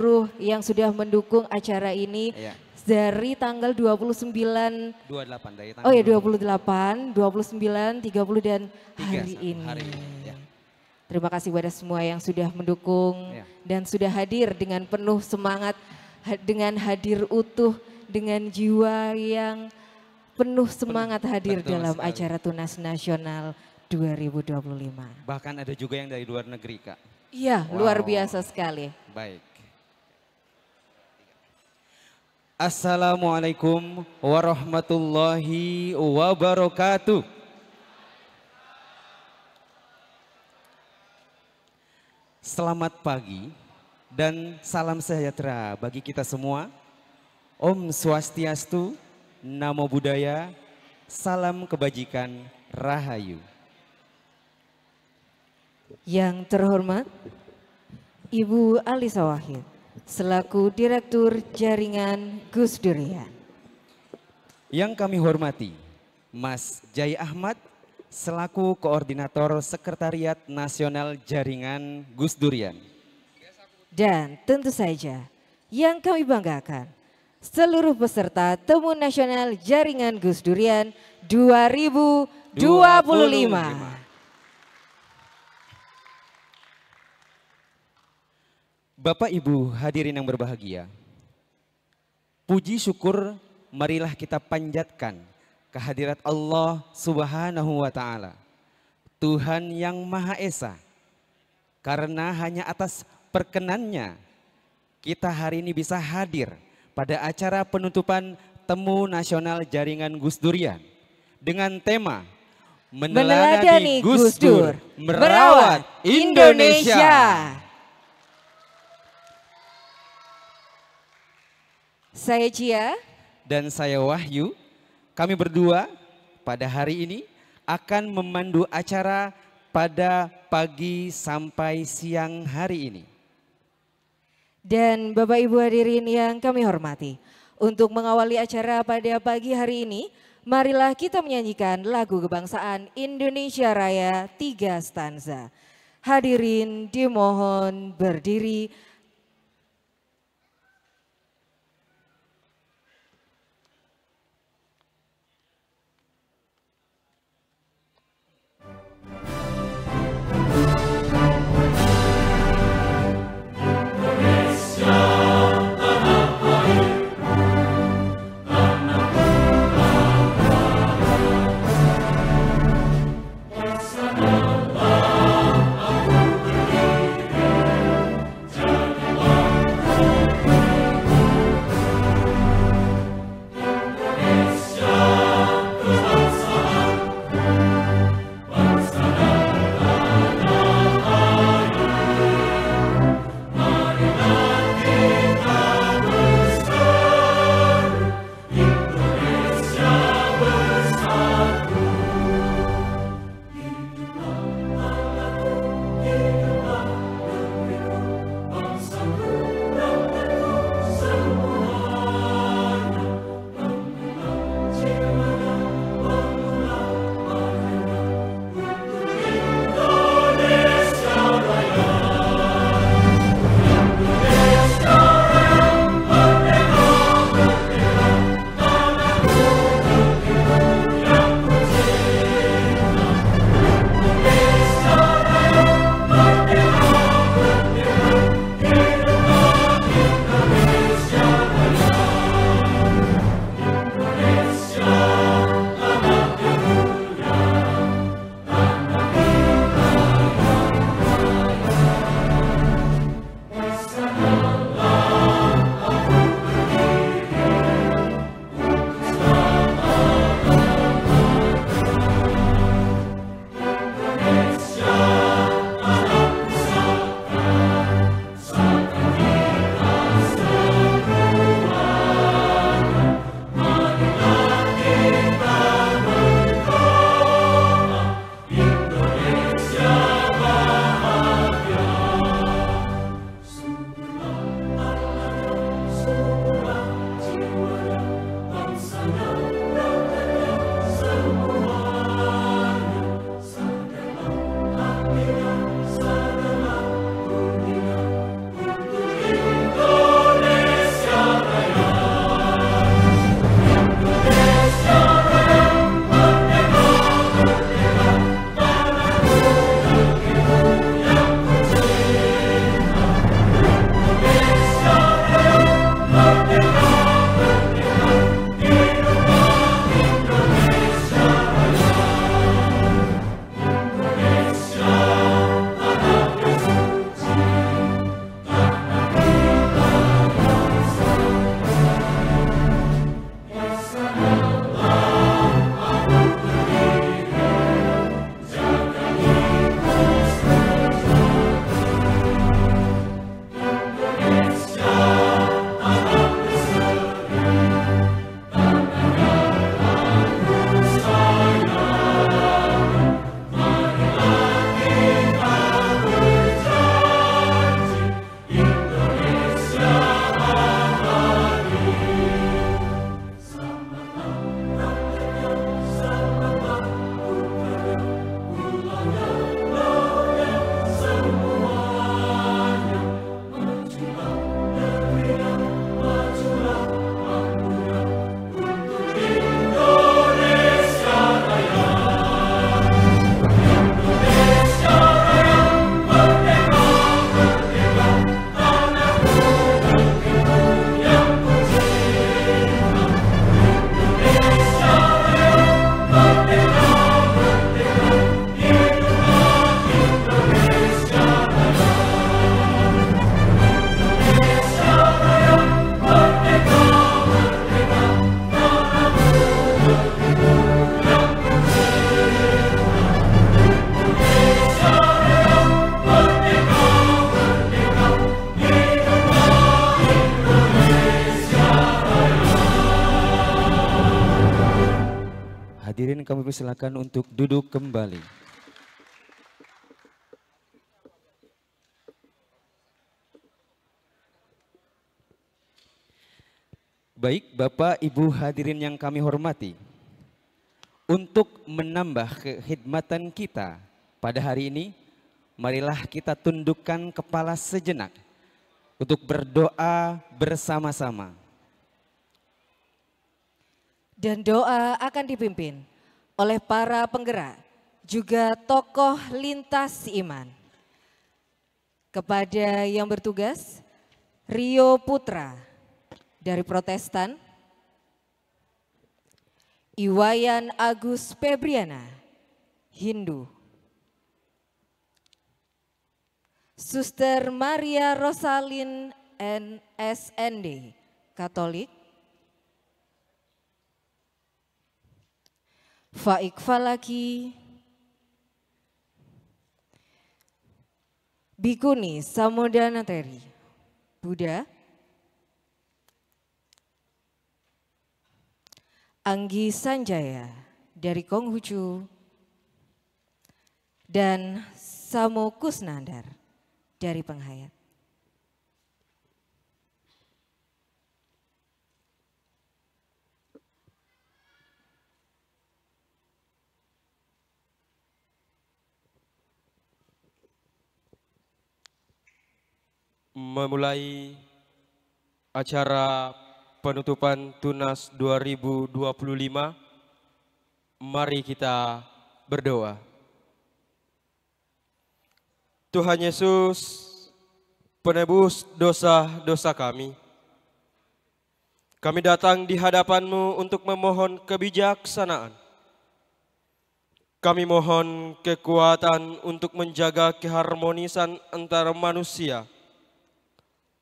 seluruh yang sudah mendukung acara ini dari tanggal 29 28 dari tanggal 28, 29, 30 dan hari ini. Terima kasih kepada semua yang sudah mendukung dan sudah hadir dengan penuh semangat, dengan hadir utuh, dengan jiwa yang penuh semangat hadir dalam acara Tunas Nasional 2025. Bahkan ada juga yang dari luar negeri, Kak. Iya, luar biasa sekali. Baik. Assalamualaikum warahmatullahi wabarakatuh. Selamat pagi dan salam sejahtera bagi kita semua. Om Swastiastu, Namo Buddhaya, salam kebajikan, Rahayu. Yang terhormat, Ibu Alisa Wahid, selaku Direktur Jaringan Gus Durian. Yang kami hormati, Mas Jai Ahmad, selaku Koordinator Sekretariat Nasional Jaringan Gus Durian. Dan tentu saja yang kami banggakan, seluruh peserta Temu Nasional Jaringan Gus Durian 2025. Bapak Ibu hadirin yang berbahagia, puji syukur marilah kita panjatkan kehadirat Allah Subhanahu wa Ta'ala, Tuhan yang Maha Esa, karena hanya atas perkenannya kita hari ini bisa hadir pada acara penutupan Temu Nasional Jaringan Gus Durian dengan tema Meneladani Gus Dur, Merawat Indonesia. Saya Cia dan saya Wahyu, kami berdua pada hari ini akan memandu acara pada pagi sampai siang hari ini. Dan Bapak Ibu hadirin yang kami hormati, untuk mengawali acara pada pagi hari ini, marilah kita menyanyikan lagu kebangsaan Indonesia Raya 3 stanza. Hadirin dimohon berdiri. Jangan kami persilakan untuk duduk kembali. Baik, Bapak Ibu hadirin yang kami hormati, untuk menambah kekhidmatan kita pada hari ini, marilah kita tundukkan kepala sejenak untuk berdoa bersama-sama. Dan doa akan dipimpin oleh para penggerak, juga tokoh lintas iman. Kepada yang bertugas, Rio Putra dari Protestan, Iwayan Agus Febriana, Hindu, Suster Maria Rosalin SND, Katolik, Faik Falaki, Bikuni Samudana Teri, Buddha, Anggi Sanjaya dari Konghucu, dan Samo Kusnandar dari Penghayat. Memulai acara penutupan Tunas 2025, mari kita berdoa. Tuhan Yesus, penebus dosa-dosa kami datang di hadapan-Mu untuk memohon kebijaksanaan. Kami mohon kekuatan untuk menjaga keharmonisan antara manusia,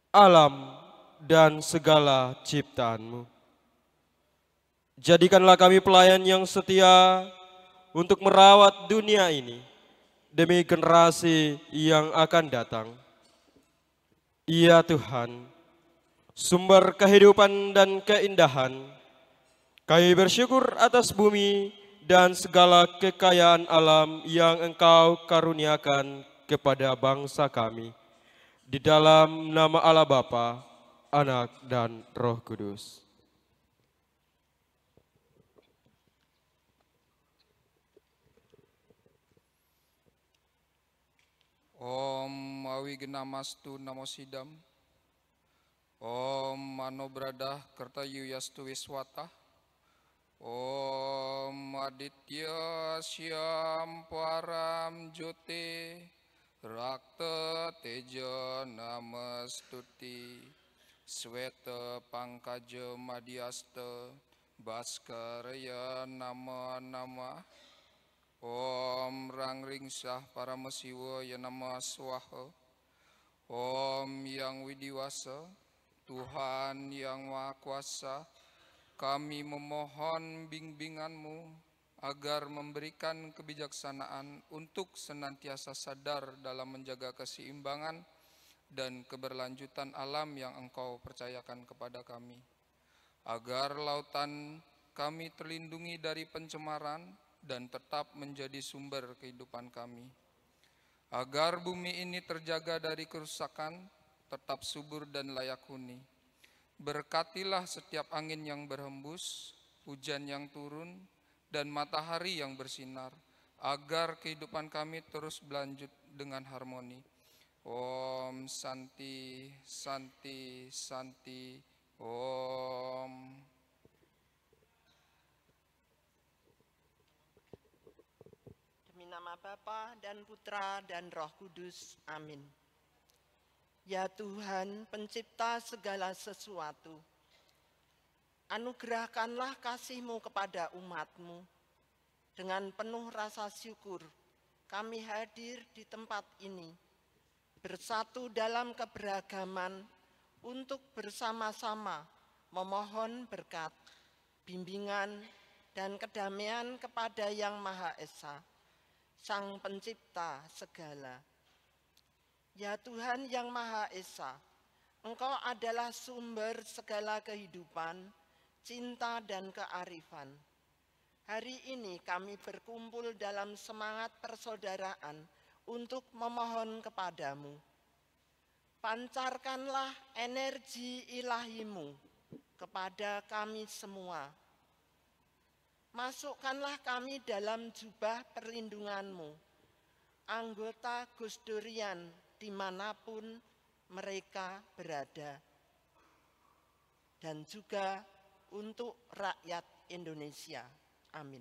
alam, dan segala ciptaan-Mu. Jadikanlah kami pelayan yang setia untuk merawat dunia ini demi generasi yang akan datang. Ya Tuhan, sumber kehidupan dan keindahan, kami bersyukur atas bumi dan segala kekayaan alam yang Engkau karuniakan kepada bangsa kami. Di dalam nama Allah Bapa, Anak, dan Roh Kudus. Om Awigennamastu Namo Sidam. Om Mano Bradah Kertayu Yastu Wiswata. Om Aditya Syam Param Jyote Rakta Teja Namastuti. Sweta Pangkaja Madhyasta Baskaraya Nama Om Rangringsah Paramasiwa Yanama Swaha. Om Yang Widiwasa, Tuhan Yang Maha Kuasa, kami memohon bimbingan-Mu agar memberikan kebijaksanaan untuk senantiasa sadar dalam menjaga keseimbangan dan keberlanjutan alam yang Engkau percayakan kepada kami, agar lautan kami terlindungi dari pencemaran dan tetap menjadi sumber kehidupan kami, agar bumi ini terjaga dari kerusakan, tetap subur dan layak huni. Berkatilah setiap angin yang berhembus, hujan yang turun, dan matahari yang bersinar, agar kehidupan kami terus berlanjut dengan harmoni. Om Santi, Santi, Santi, Om. Demi nama Bapa dan Putra dan Roh Kudus, amin. Ya Tuhan, pencipta segala sesuatu, anugerahkanlah kasih-Mu kepada umat-Mu. Dengan penuh rasa syukur, kami hadir di tempat ini, bersatu dalam keberagaman untuk bersama-sama memohon berkat, bimbingan, dan kedamaian kepada Yang Maha Esa, Sang Pencipta segala. Ya Tuhan Yang Maha Esa, Engkau adalah sumber segala kehidupan, cinta, dan kearifan. hari ini kami berkumpul dalam semangat persaudaraan untuk memohon kepadamu. Pancarkanlah energi ilahimu kepada kami semua. Masukkanlah kami dalam jubah perlindunganmu, anggota Gus Durian dimanapun mereka berada, dan juga untuk rakyat Indonesia. Amin.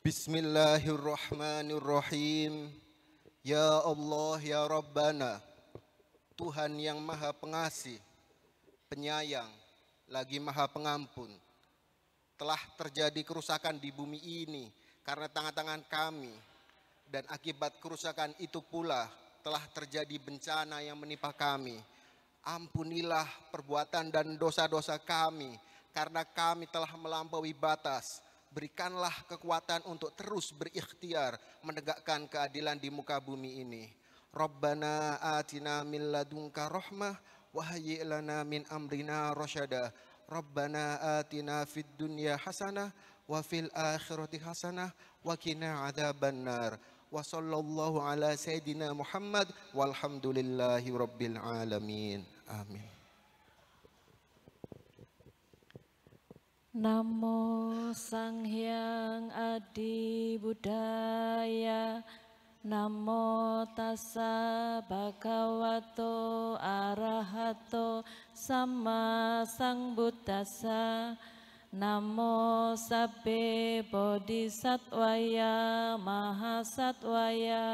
Bismillahirrahmanirrahim. Ya Allah, ya Rabbana, Tuhan yang maha pengasih, penyayang, lagi maha pengampun. Telah terjadi kerusakan di bumi ini karena tangan-tangan kami, dan akibat kerusakan itu pula telah terjadi bencana yang menimpa kami. Ampunilah perbuatan dan dosa-dosa kami karena kami telah melampaui batas. Berikanlah kekuatan untuk terus berikhtiar menegakkan keadilan di muka bumi ini. Rabbana atina min ladunka rahmah wa hayyi' lana min amrina rasyada. Rabbana atina fid dunya hasanah wa fil akhirati hasanah wa qina adzabannar. Wa sallallahu ala sayyidina Muhammad walhamdulillahi rabbil alamin. Amin. Namo Sang Hyang Adi Budaya, Namo Tassa Bhagavato Arahato Sama Sang Buddhassa, Namo Sabbe Bodhisattvaya Mahasattvaya.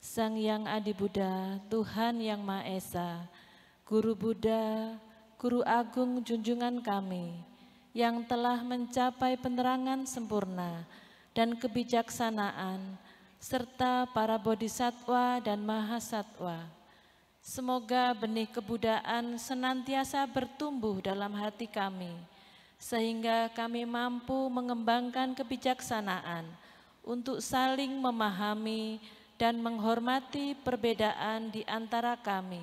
Sang Hyang Adi Buddha, Tuhan yang Maha Esa, Guru Buddha, Guru Agung junjungan kami, yang telah mencapai penerangan sempurna dan kebijaksanaan, serta para bodhisattva dan mahasatwa. Semoga benih kebudayaan senantiasa bertumbuh dalam hati kami, sehingga kami mampu mengembangkan kebijaksanaan untuk saling memahami dan menghormati perbedaan di antara kami.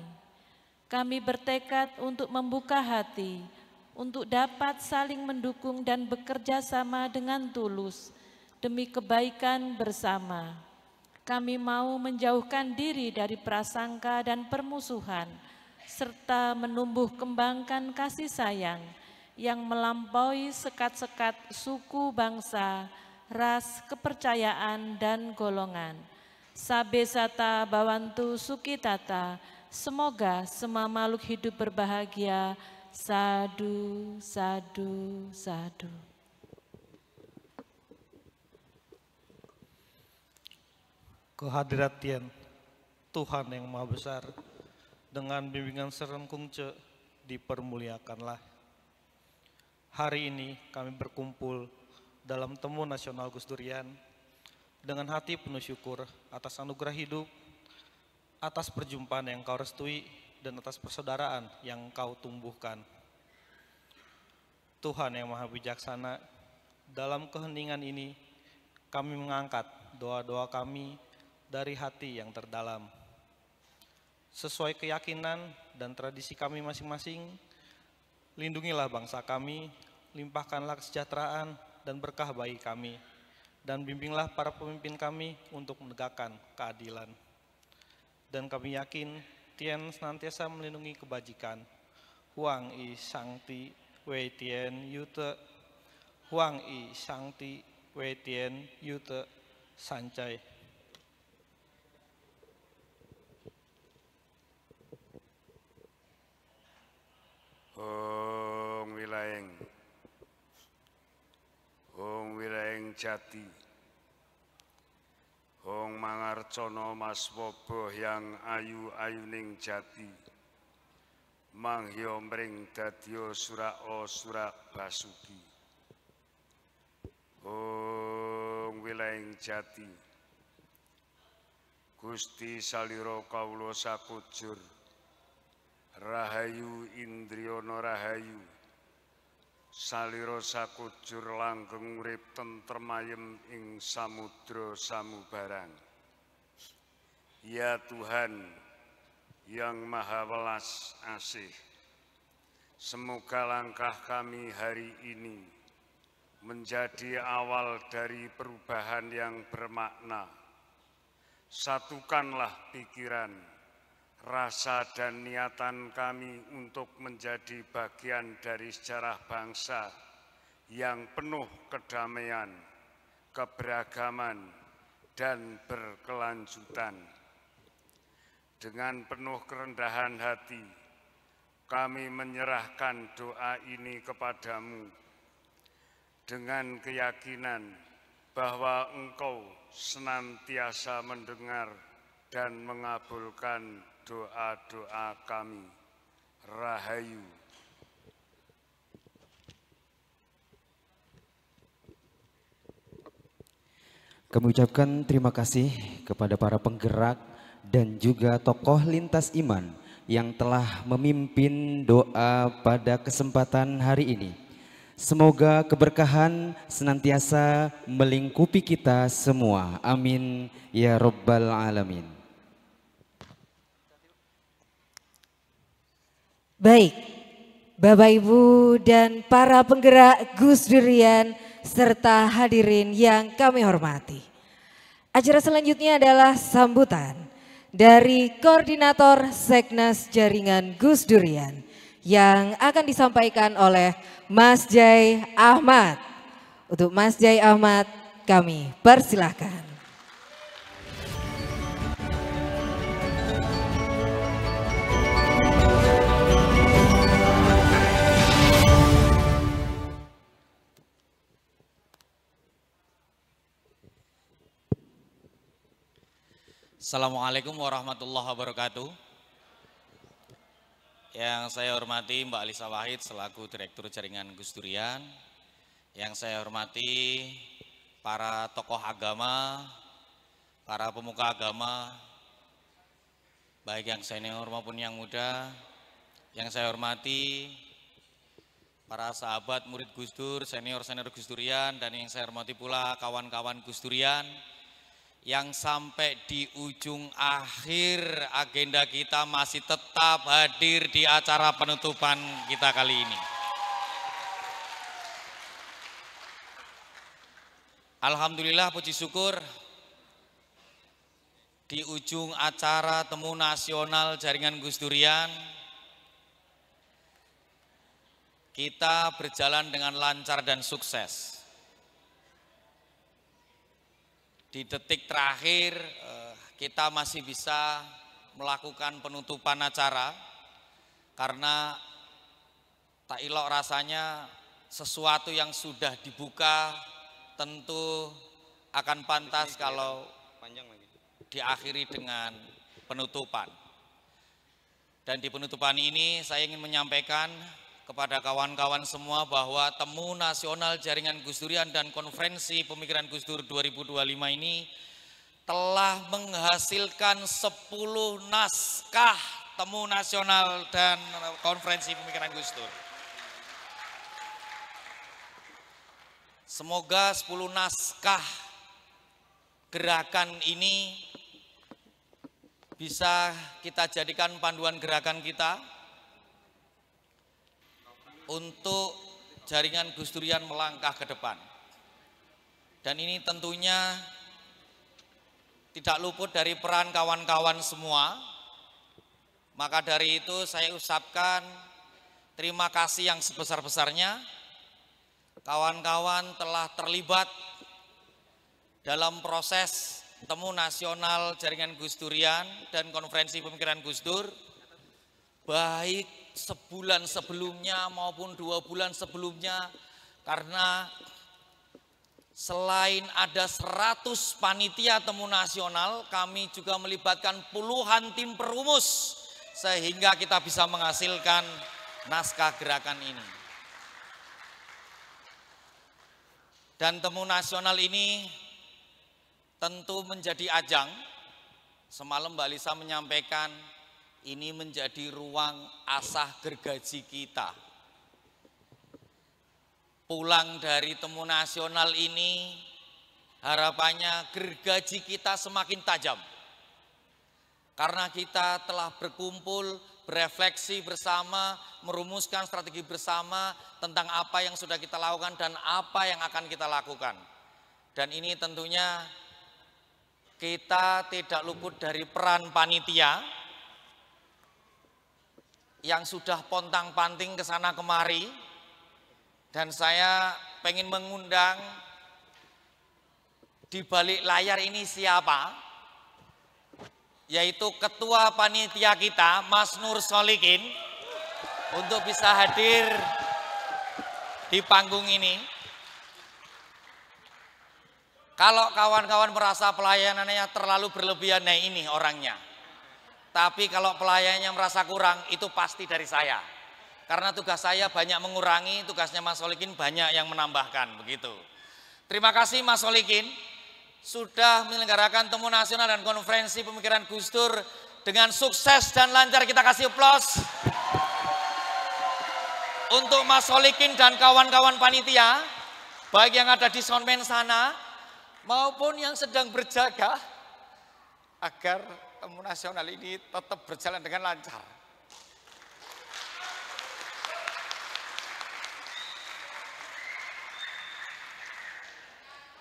Kami bertekad untuk membuka hati, untuk dapat saling mendukung dan bekerja sama dengan tulus demi kebaikan bersama. Kami mau menjauhkan diri dari prasangka dan permusuhan, serta menumbuh kembangkan kasih sayang yang melampaui sekat-sekat suku, bangsa, ras, kepercayaan, dan golongan. Sabe sata bawantu sukitata. Semoga semua makhluk hidup berbahagia. Sadu, sadu, sadu. Kehadiran Tuhan yang Maha Besar, dengan bimbingan serengkungce dipermuliakanlah. Hari ini kami berkumpul dalam Temu Nasional Gus Durian dengan hati penuh syukur atas anugerah hidup, atas perjumpaan yang kau restui, dan atas persaudaraan yang kau tumbuhkan. Tuhan yang Maha Bijaksana, dalam keheningan ini kami mengangkat doa-doa kami dari hati yang terdalam. Sesuai keyakinan dan tradisi kami masing-masing, lindungilah bangsa kami, limpahkanlah kesejahteraan dan berkah bagi kami, dan bimbinglah para pemimpin kami untuk menegakkan keadilan. Dan kami yakin Tien senantiasa melindungi kebajikan. Huang I Shangti Wei Tien Yute, Huang I Shangti Wei Tien Yute Sancai. Om Wilayeng Jati, Hong Mangarcono Mas Woboh yang ayu-ayuning jati, Manghyo mring dadya surao surak basuki. Hong Wilayeng Jati, Gusti salira kawula sakujur, Rahayu Indriyana Rahayu, salira sakujur langgeng urip tentrem ayem ing samudra samubarang. Ya Tuhan yang Maha Welas Asih, semoga langkah kami hari ini menjadi awal dari perubahan yang bermakna. Satukanlah pikiran, rasa dan niatan kami untuk menjadi bagian dari sejarah bangsa yang penuh kedamaian, keberagaman, dan berkelanjutan. Dengan penuh kerendahan hati, kami menyerahkan doa ini kepadamu dengan keyakinan bahwa Engkau senantiasa mendengar dan mengabulkan doa-doa kami. Rahayu. Kami ucapkan terima kasih kepada para penggerak dan juga tokoh lintas iman yang telah memimpin doa pada kesempatan hari ini. Semoga keberkahan senantiasa melingkupi kita semua. Amin ya Rabbal Alamin. Baik, Bapak Ibu dan para penggerak Gus Durian serta hadirin yang kami hormati. Acara selanjutnya adalah sambutan dari Koordinator Seknas Jaringan Gus Durian yang akan disampaikan oleh Mas Jai Ahmad. Untuk Mas Jai Ahmad kami persilahkan. Assalamualaikum warahmatullahi wabarakatuh. Yang saya hormati Mbak Alisa Wahid selaku Direktur Jaringan Gus Durian. Yang saya hormati para tokoh agama, para pemuka agama, baik yang senior maupun yang muda. Yang saya hormati para sahabat murid Gus Dur, senior-senior Gus Durian, dan yang saya hormati pula kawan-kawan Gus Durian yang sampai di ujung akhir agenda kita masih tetap hadir di acara penutupan kita kali ini. Alhamdulillah, puji syukur, di ujung acara Temu Nasional Jaringan Gus Durian kita berjalan dengan lancar dan sukses. Di detik terakhir kita masih bisa melakukan penutupan acara karena tak elok rasanya sesuatu yang sudah dibuka tentu akan pantas kalau diakhiri dengan penutupan. Dan di penutupan ini saya ingin menyampaikan kepada kawan-kawan semua bahwa Temu Nasional Jaringan Gus Durian dan Konferensi Pemikiran Gus Dur 2025 ini telah menghasilkan 10 naskah Temu Nasional dan Konferensi Pemikiran Gus Dur. Semoga 10 naskah gerakan ini bisa kita jadikan panduan gerakan kita untuk jaringan Gus Durian melangkah ke depan. Dan ini tentunya tidak luput dari peran kawan-kawan semua. Maka dari itu saya ucapkan terima kasih yang sebesar-besarnya. Kawan-kawan telah terlibat dalam proses Temu Nasional Jaringan Gus Durian dan Konferensi Pemikiran Gus Dur, baik sebulan sebelumnya maupun 2 bulan sebelumnya, karena selain ada 100 panitia Temu Nasional, kami juga melibatkan puluhan tim perumus sehingga kita bisa menghasilkan naskah gerakan ini. Dan Temu Nasional ini tentu menjadi ajang, semalam Mbak Lisa menyampaikan, ini menjadi ruang asah gergaji kita. pulang dari temu nasional ini, harapannya gergaji kita semakin tajam. Karena kita telah berkumpul, berefleksi bersama, merumuskan strategi bersama tentang apa yang sudah kita lakukan dan apa yang akan kita lakukan. Dan ini tentunya kita tidak luput dari peran panitia yang sudah pontang-panting ke sana kemari. Dan saya pengen mengundang di balik layar ini siapa? Yaitu ketua panitia kita, Mas Nur Solikin, untuk bisa hadir di panggung ini. Kalau kawan-kawan merasa pelayanannya terlalu berlebihan, nah ini orangnya. Tapi kalau pelayanannya merasa kurang, itu pasti dari saya. Karena tugas saya banyak mengurangi, tugasnya Mas Solikin banyak yang menambahkan, begitu. Terima kasih Mas Solikin sudah menyelenggarakan temu nasional dan konferensi pemikiran Gus Dur dengan sukses dan lancar. Kita kasih aplaus untuk Mas Solikin dan kawan-kawan panitia, baik yang ada di soundman sana maupun yang sedang berjaga agar temu nasional ini tetap berjalan dengan lancar.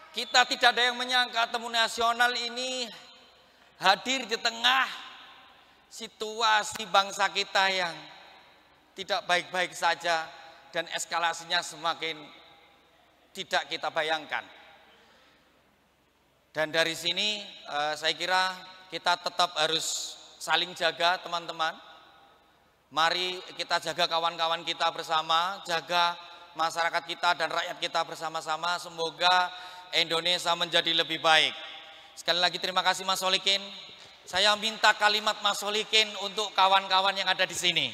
Kita tidak ada yang menyangka temu nasional ini hadir di tengah situasi bangsa kita yang tidak baik-baik saja dan eskalasinya semakin tidak kita bayangkan. Dan dari sini saya kira kita tetap harus saling jaga teman-teman. Mari kita jaga kawan-kawan kita bersama, jaga masyarakat kita dan rakyat kita bersama-sama. Semoga Indonesia menjadi lebih baik. Sekali lagi terima kasih Mas Solikin. Saya minta kalimat Mas Solikin untuk kawan-kawan yang ada di sini.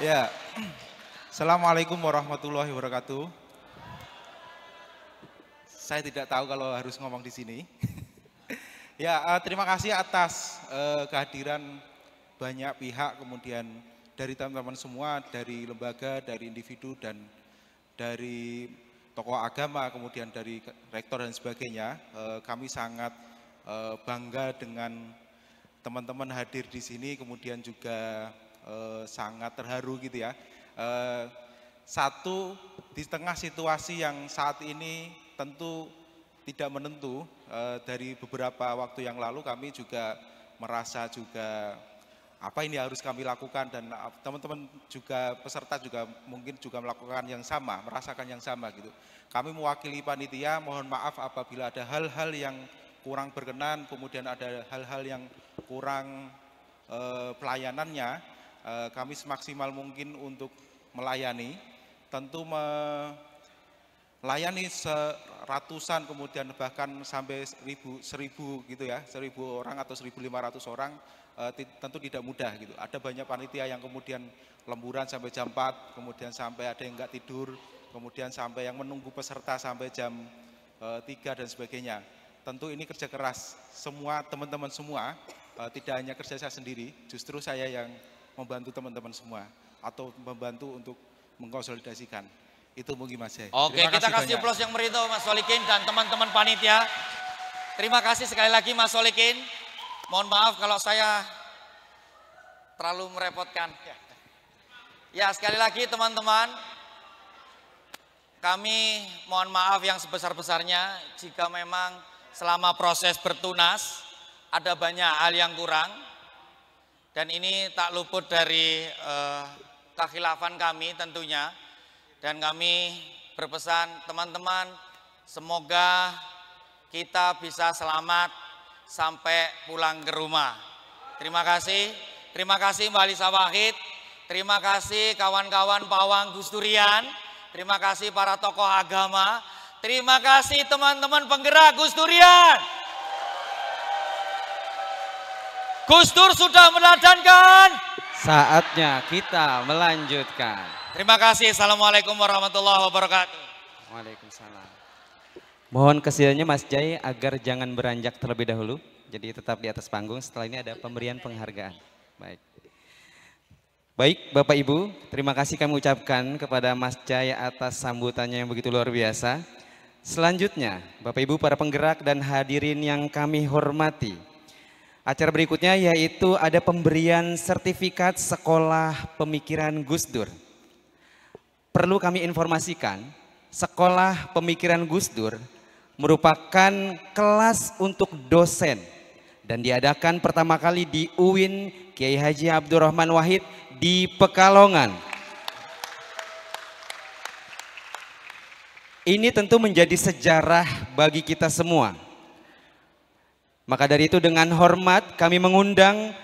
Ya, Assalamualaikum warahmatullahi wabarakatuh. Saya tidak tahu kalau harus ngomong di sini. Ya, terima kasih atas kehadiran banyak pihak, kemudian dari teman-teman semua, dari lembaga, dari individu, dan dari tokoh agama, kemudian dari rektor dan sebagainya. Kami sangat bangga dengan teman-teman hadir di sini, kemudian juga sangat terharu gitu ya. Satu, di tengah situasi yang saat ini tentu tidak menentu, dari beberapa waktu yang lalu kami juga merasa juga apa ini harus kami lakukan, dan teman-teman juga peserta juga mungkin juga melakukan yang sama, merasakan yang sama gitu. Kami mewakili panitia, mohon maaf apabila ada hal-hal yang kurang berkenan, kemudian ada hal-hal yang kurang pelayanannya. Kami semaksimal mungkin untuk melayani, tentu melayani ratusan, kemudian bahkan sampai 1000 gitu ya, 1000 orang atau 1500 orang. Tentu tidak mudah gitu. Ada banyak panitia yang kemudian lemburan sampai jam 4, kemudian sampai ada yang enggak tidur, kemudian sampai yang menunggu peserta sampai jam 3 dan sebagainya. Tentu ini kerja keras semua teman-teman semua, tidak hanya kerja saya sendiri, justru saya yang membantu teman-teman semua atau membantu untuk mengkonsolidasikan. Itu mungkin Mas Jai. Oke, kita kasih aplaus yang meriah Mas Solikin dan teman-teman panitia. Terima kasih sekali lagi Mas Solikin. Mohon maaf kalau saya terlalu merepotkan. Ya, sekali lagi teman-teman, kami mohon maaf yang sebesar-besarnya jika memang selama proses bertunas ada banyak hal yang kurang. Dan ini tak luput dari kekhilafan kami tentunya. Dan kami berpesan teman-teman, semoga kita bisa selamat sampai pulang ke rumah. Terima kasih Mbak Alisa Wahid, terima kasih kawan-kawan pawang Gus Durian, terima kasih para tokoh agama, terima kasih teman-teman penggerak Gus Durian. Gus Dur sudah meladankan. Saatnya kita melanjutkan. Terima kasih. Assalamualaikum warahmatullahi wabarakatuh. Waalaikumsalam. Mohon kesediaannya Mas Jai agar jangan beranjak terlebih dahulu. Jadi tetap di atas panggung, setelah ini ada pemberian penghargaan. Baik. Baik Bapak Ibu, terima kasih kami ucapkan kepada Mas Jaya atas sambutannya yang begitu luar biasa. Selanjutnya, Bapak Ibu para penggerak dan hadirin yang kami hormati. Acara berikutnya yaitu ada pemberian sertifikat Sekolah Pemikiran Gus Dur. Perlu kami informasikan, Sekolah Pemikiran Gus Dur merupakan kelas untuk dosen dan diadakan pertama kali di UIN Kiai Haji Abdurrahman Wahid di Pekalongan. Ini tentu menjadi sejarah bagi kita semua. Maka dari itu dengan hormat kami mengundang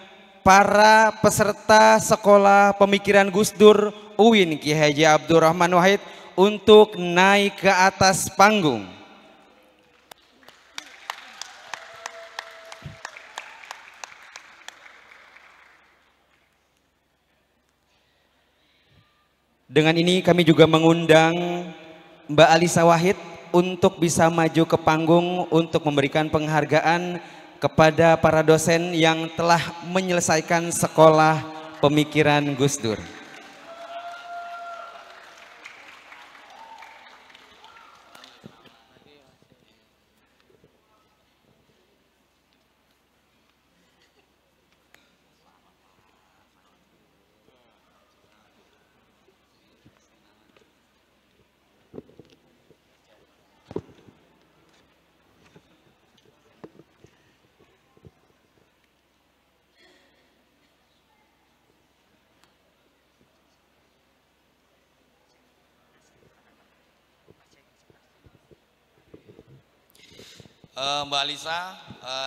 para peserta Sekolah Pemikiran Gus Dur UIN Kiai Haji Abdurrahman Wahid untuk naik ke atas panggung. Dengan ini kami juga mengundang Mbak Alisa Wahid untuk bisa maju ke panggung untuk memberikan penghargaan kepada para dosen yang telah menyelesaikan Sekolah Pemikiran Gus Dur. Mbak Alisa,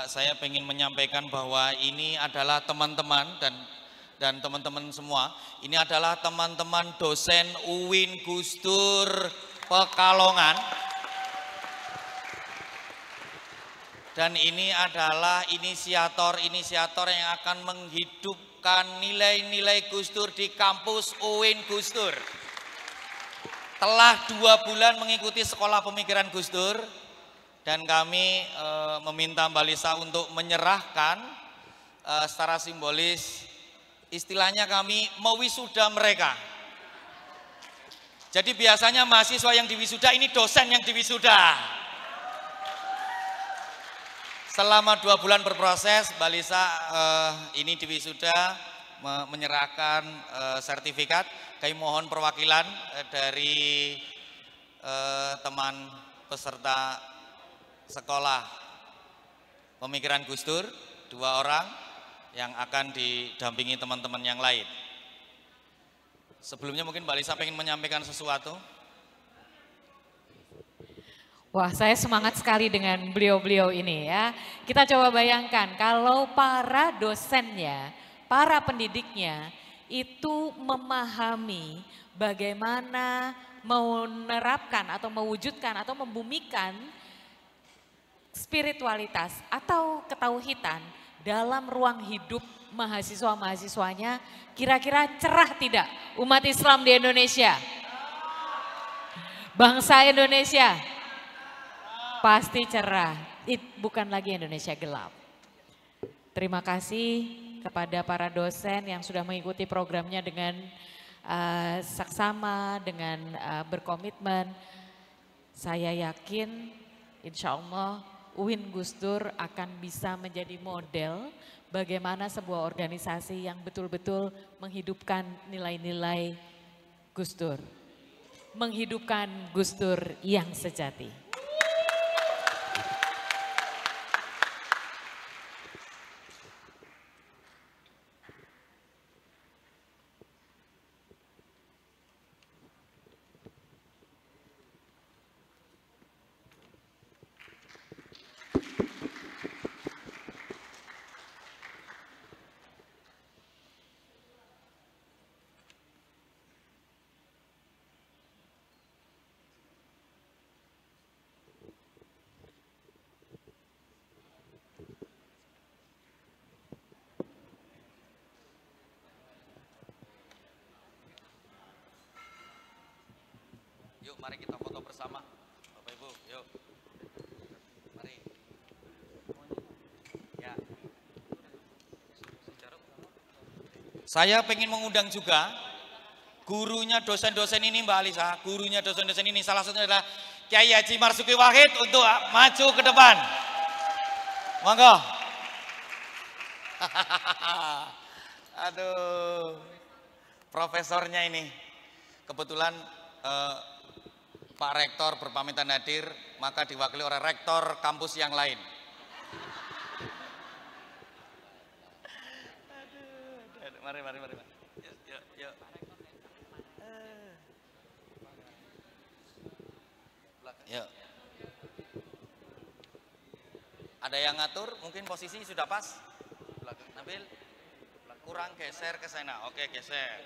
saya ingin menyampaikan bahwa ini adalah teman-teman dan teman-teman semua. Ini adalah teman-teman dosen UIN Gus Dur Pekalongan. Dan ini adalah inisiator yang akan menghidupkan nilai-nilai Gus Dur di kampus UIN Gus Dur. Telah 2 bulan mengikuti Sekolah Pemikiran Gus Dur. Dan kami meminta Mbak Lisa untuk menyerahkan secara simbolis, istilahnya kami mewisuda mereka. Jadi biasanya mahasiswa yang diwisuda, ini dosen yang diwisuda. Selama 2 bulan berproses, Mbak Lisa ini diwisuda, menyerahkan sertifikat. Kami mohon perwakilan dari teman peserta Sekolah Pemikiran Gus Dur, 2 orang yang akan didampingi teman-teman yang lain. Sebelumnya mungkin Mbak Lisa pengen menyampaikan sesuatu. Wah, saya semangat sekali dengan beliau-beliau ini ya. Kita coba bayangkan kalau para dosennya, para pendidiknya itu memahami bagaimana menerapkan atau mewujudkan atau membumikan spiritualitas atau ketauhidan dalam ruang hidup mahasiswa-mahasiswanya, kira-kira cerah tidak umat Islam di Indonesia? Bangsa Indonesia pasti cerah, bukan lagi Indonesia gelap. Terima kasih kepada para dosen yang sudah mengikuti programnya dengan saksama, dengan berkomitmen. Saya yakin insya Allah UIN Gus Dur akan bisa menjadi model bagaimana sebuah organisasi yang betul-betul menghidupkan nilai-nilai Gus Dur. Menghidupkan Gus Dur yang sejati. Yuk mari kita foto bersama, Bapak Ibu, yuk. Mari. Ya. Saya pengen mengundang juga gurunya dosen-dosen ini Mbak Alisa, gurunya dosen-dosen ini salah satunya adalah Kiai Haji Marzuki Wahid untuk maju ke depan. Monggo. Aduh, profesornya ini. Kebetulan Pak Rektor berpamitan hadir, maka diwakili oleh Rektor kampus yang lain. Mari. Yuk. Yuk. Ada yang ngatur, mungkin posisi sudah pas. Nabil, kurang geser ke sana. Oke, geser.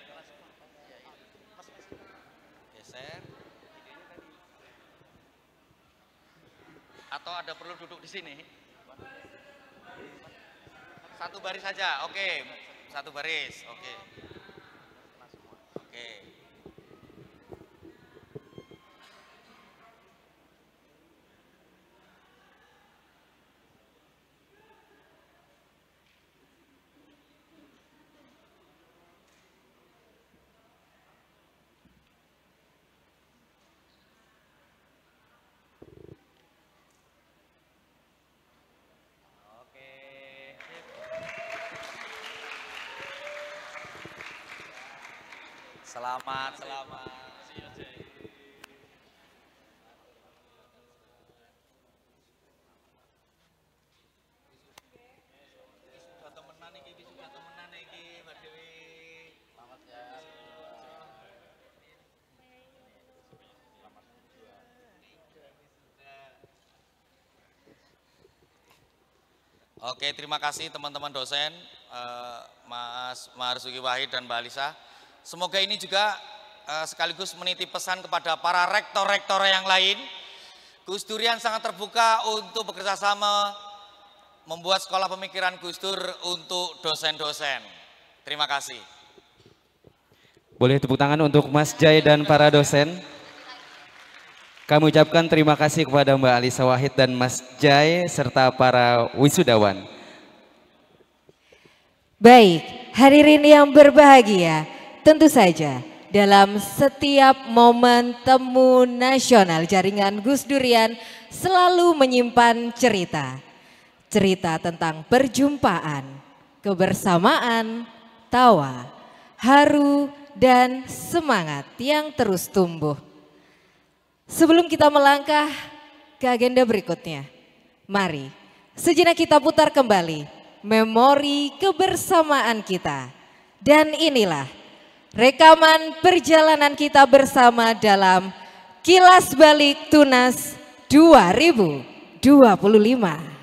Atau ada perlu duduk di sini? Satu baris saja. Oke, satu baris. Oke. Selamat. Oke, terima kasih teman-teman dosen, Mas Marzuki Wahid dan Mbak Alisa. Semoga ini juga sekaligus menitip pesan kepada para rektor-rektor yang lain. Gus Durian sangat terbuka untuk bekerjasama membuat sekolah pemikiran Gus Dur untuk dosen-dosen. Terima kasih. Boleh tepuk tangan untuk Mas Jai dan para dosen. Kami ucapkan terima kasih kepada Mbak Alisa Wahid dan Mas Jai serta para wisudawan. Baik, hadirin yang berbahagia. Tentu saja dalam setiap momen temu nasional jaringan Gus Durian selalu menyimpan cerita. Cerita tentang perjumpaan, kebersamaan, tawa, haru, dan semangat yang terus tumbuh. Sebelum kita melangkah ke agenda berikutnya, mari sejenak kita putar kembali memori kebersamaan kita. Dan inilah rekaman perjalanan kita bersama dalam Kilas Balik Tunas 2025.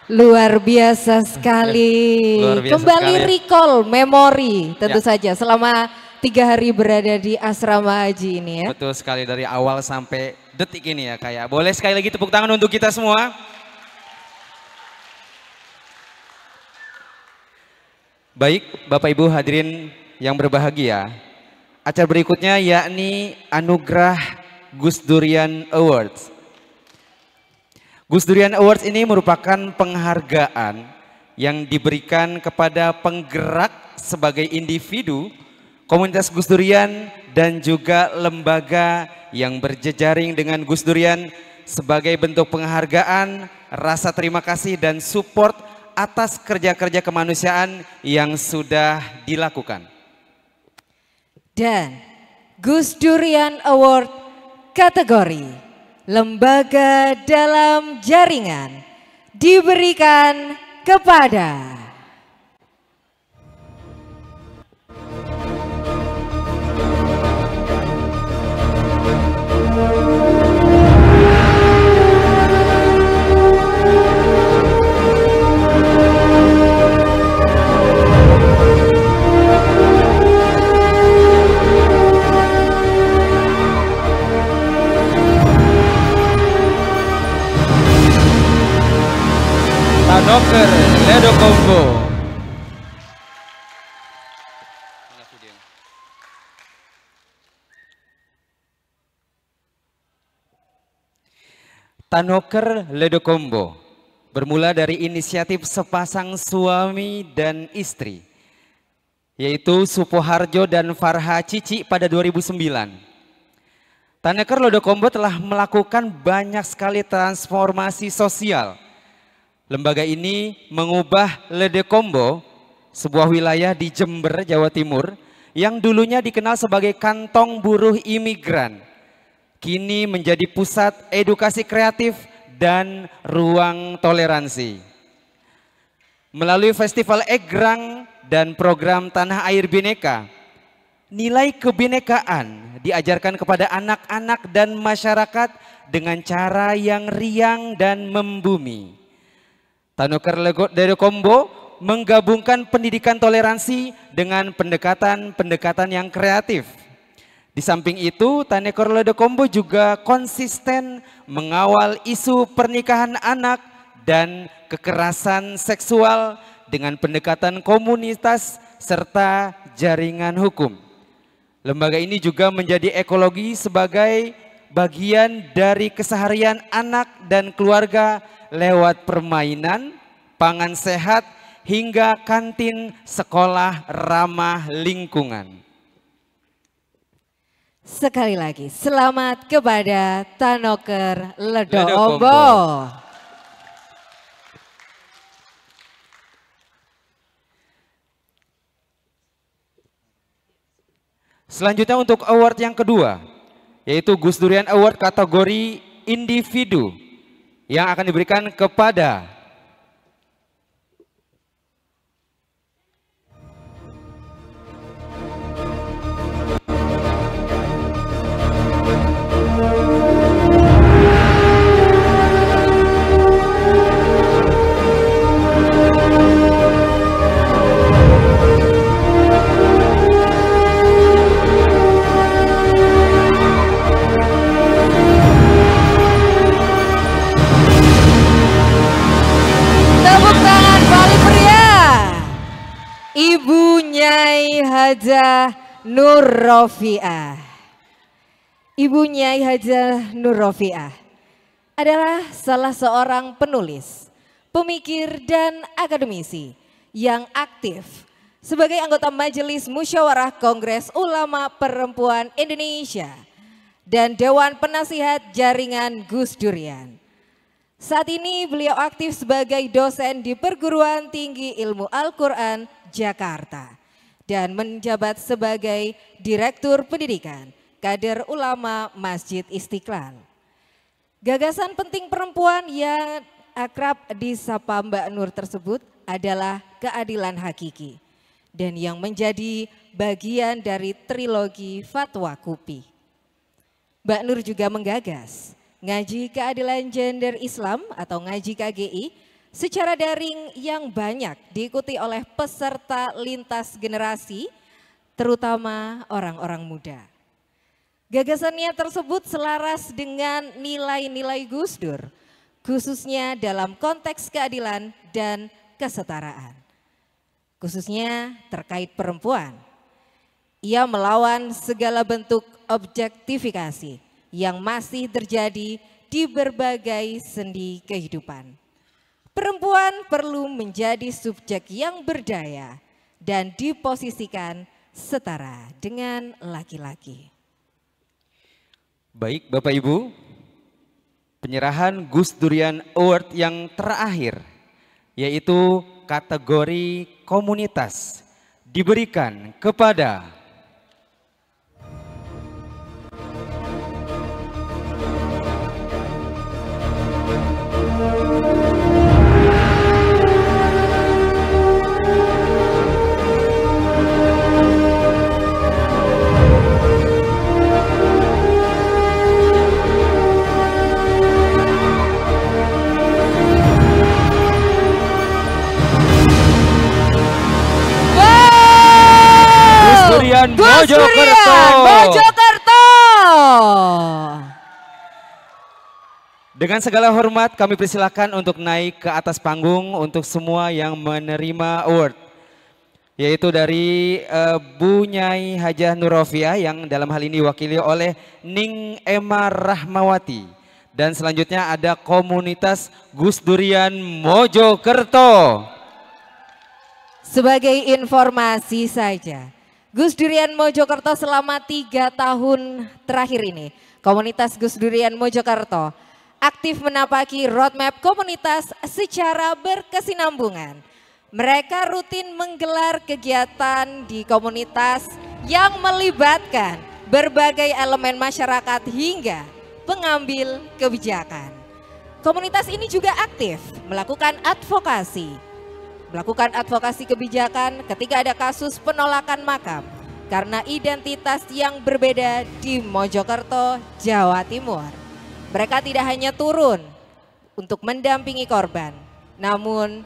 Luar biasa sekali. Luar biasa Kembali sekali. recall memori tentu Ya. saja selama 3 hari berada di asrama haji ini ya. Betul sekali dari awal sampai detik ini ya kayak. Boleh sekali lagi tepuk tangan untuk kita semua. Baik Bapak Ibu hadirin yang berbahagia. Acara berikutnya yakni Anugerah Gus Durian Awards. Gus Durian Awards ini merupakan penghargaan yang diberikan kepada penggerak sebagai individu, komunitas Gus Durian dan juga lembaga yang berjejaring dengan Gus Durian sebagai bentuk penghargaan, rasa terima kasih dan support atas kerja-kerja kemanusiaan yang sudah dilakukan. Dan Gus Durian Award kategori Lembaga dalam Jaringan diberikan kepada Tanoker Ledo Kombo. Tanoker Ledo Kombo bermula dari inisiatif sepasang suami dan istri, yaitu Supoharjo dan Farha Cici pada 2009. Tanoker Ledo Kombo telah melakukan banyak sekali transformasi sosial. Lembaga ini mengubah Ledekombo, sebuah wilayah di Jember, Jawa Timur, yang dulunya dikenal sebagai kantong buruh imigran, kini menjadi pusat edukasi kreatif dan ruang toleransi. Melalui Festival Egrang dan program Tanah Air Bhinneka, nilai kebinekaan diajarkan kepada anak-anak dan masyarakat dengan cara yang riang dan membumi. Tanoker Ledekombo menggabungkan pendidikan toleransi dengan pendekatan-pendekatan yang kreatif. Di samping itu, Tanoker Ledekombo juga konsisten mengawal isu pernikahan anak dan kekerasan seksual dengan pendekatan komunitas serta jaringan hukum. Lembaga ini juga menjadi ekologi sebagai bagian dari keseharian anak dan keluarga lewat permainan, pangan sehat, hingga kantin sekolah ramah lingkungan. sekali lagi selamat kepada Tanoker Ledo Ledo Kombo. Selanjutnya untuk award yang kedua, yaitu Gus Durian Award kategori individu yang akan diberikan kepada Ibu Nyai Hajah Nur Rofiah. Ibu Nyai Hajah Nur Rofiah adalah salah seorang penulis, pemikir dan akademisi yang aktif sebagai anggota Majelis Musyawarah Kongres Ulama Perempuan Indonesia dan Dewan Penasihat Jaringan Gus Durian. Saat ini beliau aktif sebagai dosen di Perguruan Tinggi Ilmu Al-Quran Jakarta dan menjabat sebagai Direktur Pendidikan Kader Ulama Masjid Istiqlal. Gagasan penting perempuan yang akrab disapa Mbak Nur tersebut adalah keadilan hakiki dan yang menjadi bagian dari trilogi Fatwa Kupi. Mbak Nur juga menggagas Ngaji Keadilan Gender Islam atau Ngaji KGI secara daring yang banyak diikuti oleh peserta lintas generasi, terutama orang-orang muda. Gagasannya tersebut selaras dengan nilai-nilai Gus Dur, khususnya dalam konteks keadilan dan kesetaraan, khususnya terkait perempuan. Ia melawan segala bentuk objektifikasi yang masih terjadi di berbagai sendi kehidupan. Perempuan perlu menjadi subjek yang berdaya dan diposisikan setara dengan laki-laki. Baik Bapak Ibu, penyerahan Gus Durian Award yang terakhir yaitu kategori komunitas diberikan kepada Mojokerto. Dengan segala hormat kami persilakan untuk naik ke atas panggung untuk semua yang menerima award. Yaitu dari Bu Nyai Hajah Nurofia yang dalam hal ini diwakili oleh Ning Emma Rahmawati. Dan selanjutnya ada komunitas Gus Durian Mojokerto. Sebagai informasi saja, Gus Durian Mojokerto selama 3 tahun terakhir ini, komunitas Gus Durian Mojokerto aktif menapaki roadmap komunitas secara berkesinambungan. Mereka rutin menggelar kegiatan di komunitas yang melibatkan berbagai elemen masyarakat hingga pengambil kebijakan. Komunitas ini juga aktif melakukan advokasi kebijakan ketika ada kasus penolakan makam karena identitas yang berbeda di Mojokerto, Jawa Timur. Mereka tidak hanya turun untuk mendampingi korban, namun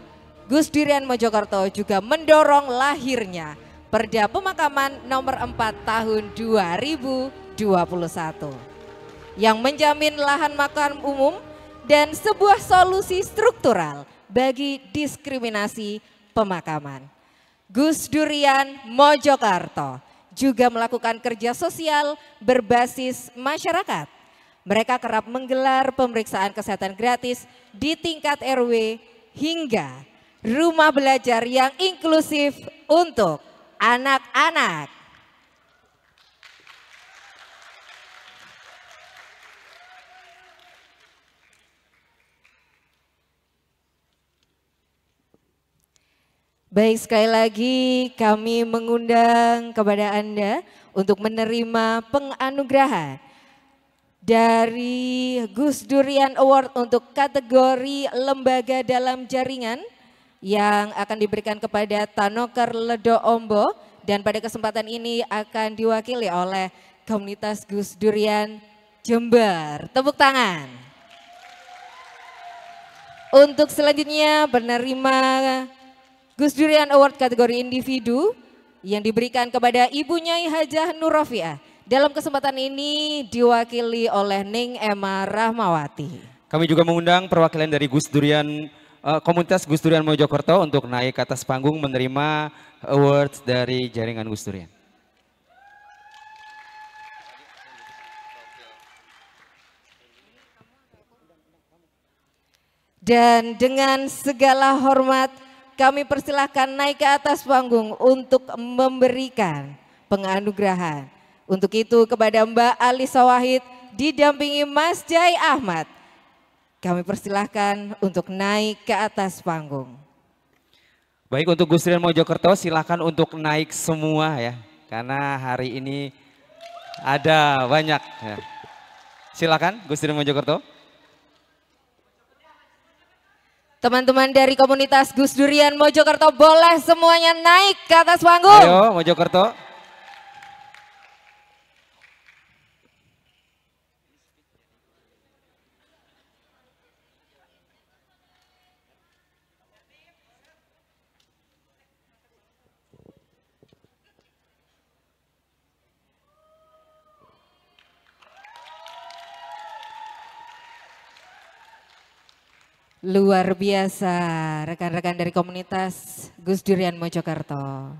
Gus Durian Mojokerto juga mendorong lahirnya Perda Pemakaman nomor 4 tahun 2021 yang menjamin lahan makam umum dan sebuah solusi struktural bagi diskriminasi pemakaman. Gus Durian Mojokerto juga melakukan kerja sosial berbasis masyarakat. Mereka kerap menggelar pemeriksaan kesehatan gratis di tingkat RW hingga rumah belajar yang inklusif untuk anak-anak. Baik, sekali lagi kami mengundang kepada Anda untuk menerima penganugerahan dari Gus Durian Award untuk kategori lembaga dalam jaringan yang akan diberikan kepada Tanoker Ledo Ombo, dan pada kesempatan ini akan diwakili oleh komunitas Gus Durian Jember. Tepuk tangan. Untuk selanjutnya penerima Gus Durian Award kategori individu yang diberikan kepada Ibu Nyai Hajah Nurofia. Dalam kesempatan ini diwakili oleh Ning Emma Rahmawati. Kami juga mengundang perwakilan dari Gus Durian, komunitas Gus Durian Mojokerto untuk naik ke atas panggung menerima awards dari jaringan Gus Durian. Dan dengan segala hormat kami persilahkan naik ke atas panggung untuk memberikan penganugerahan. Untuk itu kepada Mbak Alisa Wahid didampingi Mas Jai Ahmad. Kami persilahkan untuk naik ke atas panggung. Baik, untuk Gus Durian Mojokerto silakan untuk naik semua ya. Karena hari ini ada banyak ya. Silakan Gus Durian Mojokerto. Teman-teman dari komunitas Gus Durian Mojokerto boleh semuanya naik ke atas panggung. Ayo Mojokerto. Luar biasa rekan-rekan dari komunitas Gus Durian Mojokerto.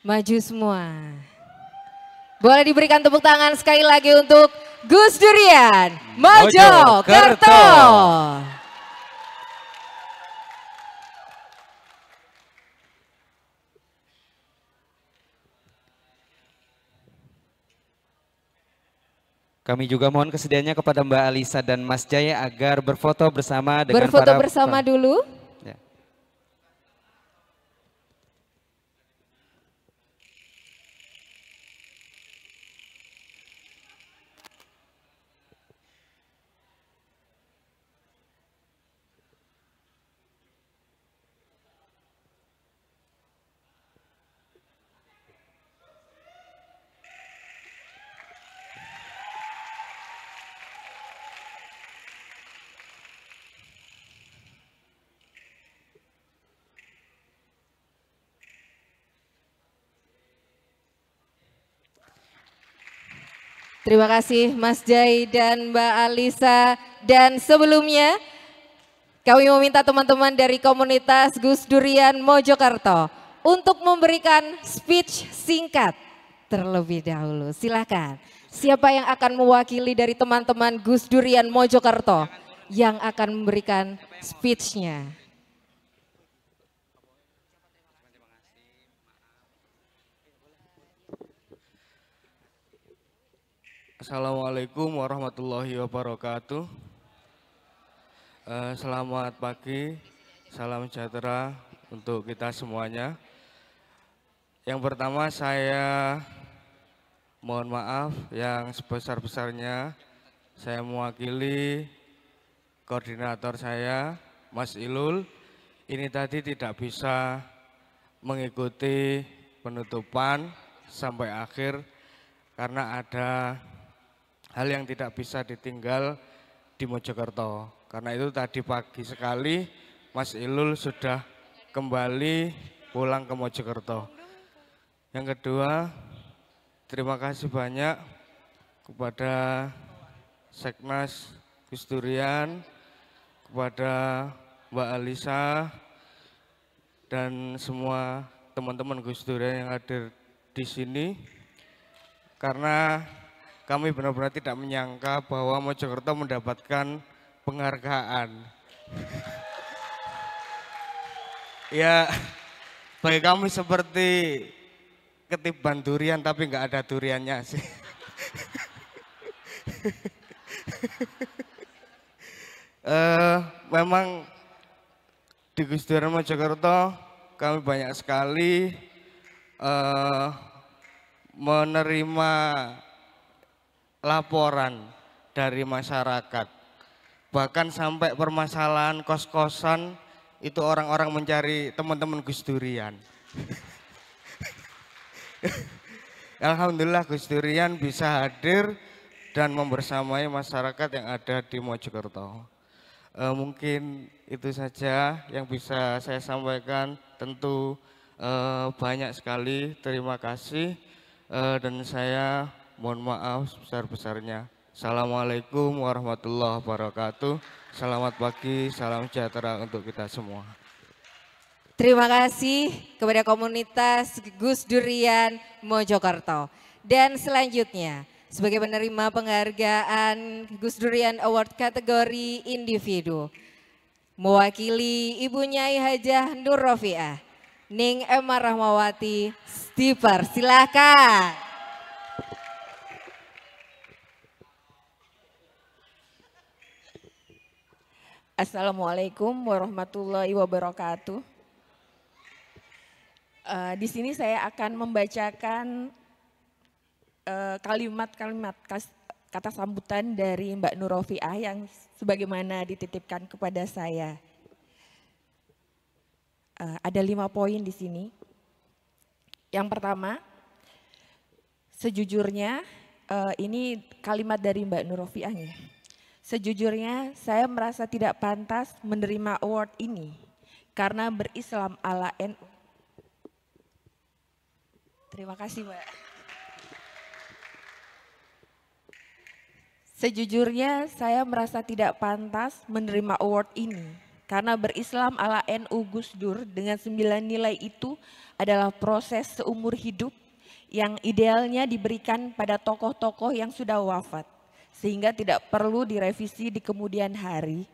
Maju semua. Boleh diberikan tepuk tangan sekali lagi untuk Gus Durian Mojokerto. Kami juga mohon kesediaannya kepada Mbak Alisa dan Mas Jaya agar berfoto bersama dengan para... bersama dulu. Ya. Terima kasih Mas Jai dan Mbak Alisa. Dan sebelumnya kami meminta teman-teman dari komunitas Gus Durian Mojokerto untuk memberikan speech singkat terlebih dahulu. Silakan. Siapa yang akan mewakili dari teman-teman Gus Durian Mojokerto yang akan memberikan speech-nya? Assalamualaikum warahmatullahi wabarakatuh. Selamat pagi, salam sejahtera untuk kita semuanya. Yang pertama saya mohon maaf yang sebesar-besarnya saya mewakili koordinator saya, Mas Ilul. Ini tadi tidak bisa mengikuti penutupan sampai akhir karena ada hal yang tidak bisa ditinggal di Mojokerto. Karena itu tadi pagi sekali Mas Ilul sudah kembali pulang ke Mojokerto. Yang kedua, terima kasih banyak kepada Seknas Gus Durian, kepada Mbak Alisa, dan semua teman-teman Gus Durian yang hadir di sini. Karena kami benar-benar tidak menyangka bahwa Mojokerto mendapatkan penghargaan. Ya, bagi kami seperti ketiban durian tapi nggak ada duriannya sih. Memang di Gus Durian Mojokerto kami banyak sekali menerima laporan dari masyarakat. Bahkan sampai permasalahan kos-kosan itu orang-orang mencari teman-teman Gus Durian. Alhamdulillah Gus Durian bisa hadir dan membersamai masyarakat yang ada di Mojokerto. Mungkin itu saja yang bisa saya sampaikan. Tentu banyak sekali terima kasih dan saya mohon maaf sebesar-besarnya. Assalamualaikum warahmatullahi wabarakatuh. Selamat pagi, salam sejahtera untuk kita semua. Terima kasih kepada komunitas Gus Durian Mojokerto. Dan selanjutnya sebagai penerima penghargaan Gus Durian Award kategori individu, mewakili Ibu Nyai Hajah Nur Rofiah, Ning Emma Rahmawati Stiper, silakan. Assalamualaikum warahmatullahi wabarakatuh. Di sini saya akan membacakan kalimat-kalimat kata sambutan dari Mbak Nur Rofiah yang sebagaimana dititipkan kepada saya. Ada 5 poin di sini. Yang pertama, sejujurnya ini kalimat dari Mbak Nur Rofiah ya. Sejujurnya saya merasa tidak pantas menerima award ini karena berislam ala NU. Terima kasih Mbak. Sejujurnya saya merasa tidak pantas menerima award ini karena berislam ala NU Gus Dur dengan 9 nilai itu adalah proses seumur hidup yang idealnya diberikan pada tokoh-tokoh yang sudah wafat. Sehingga tidak perlu direvisi di kemudian hari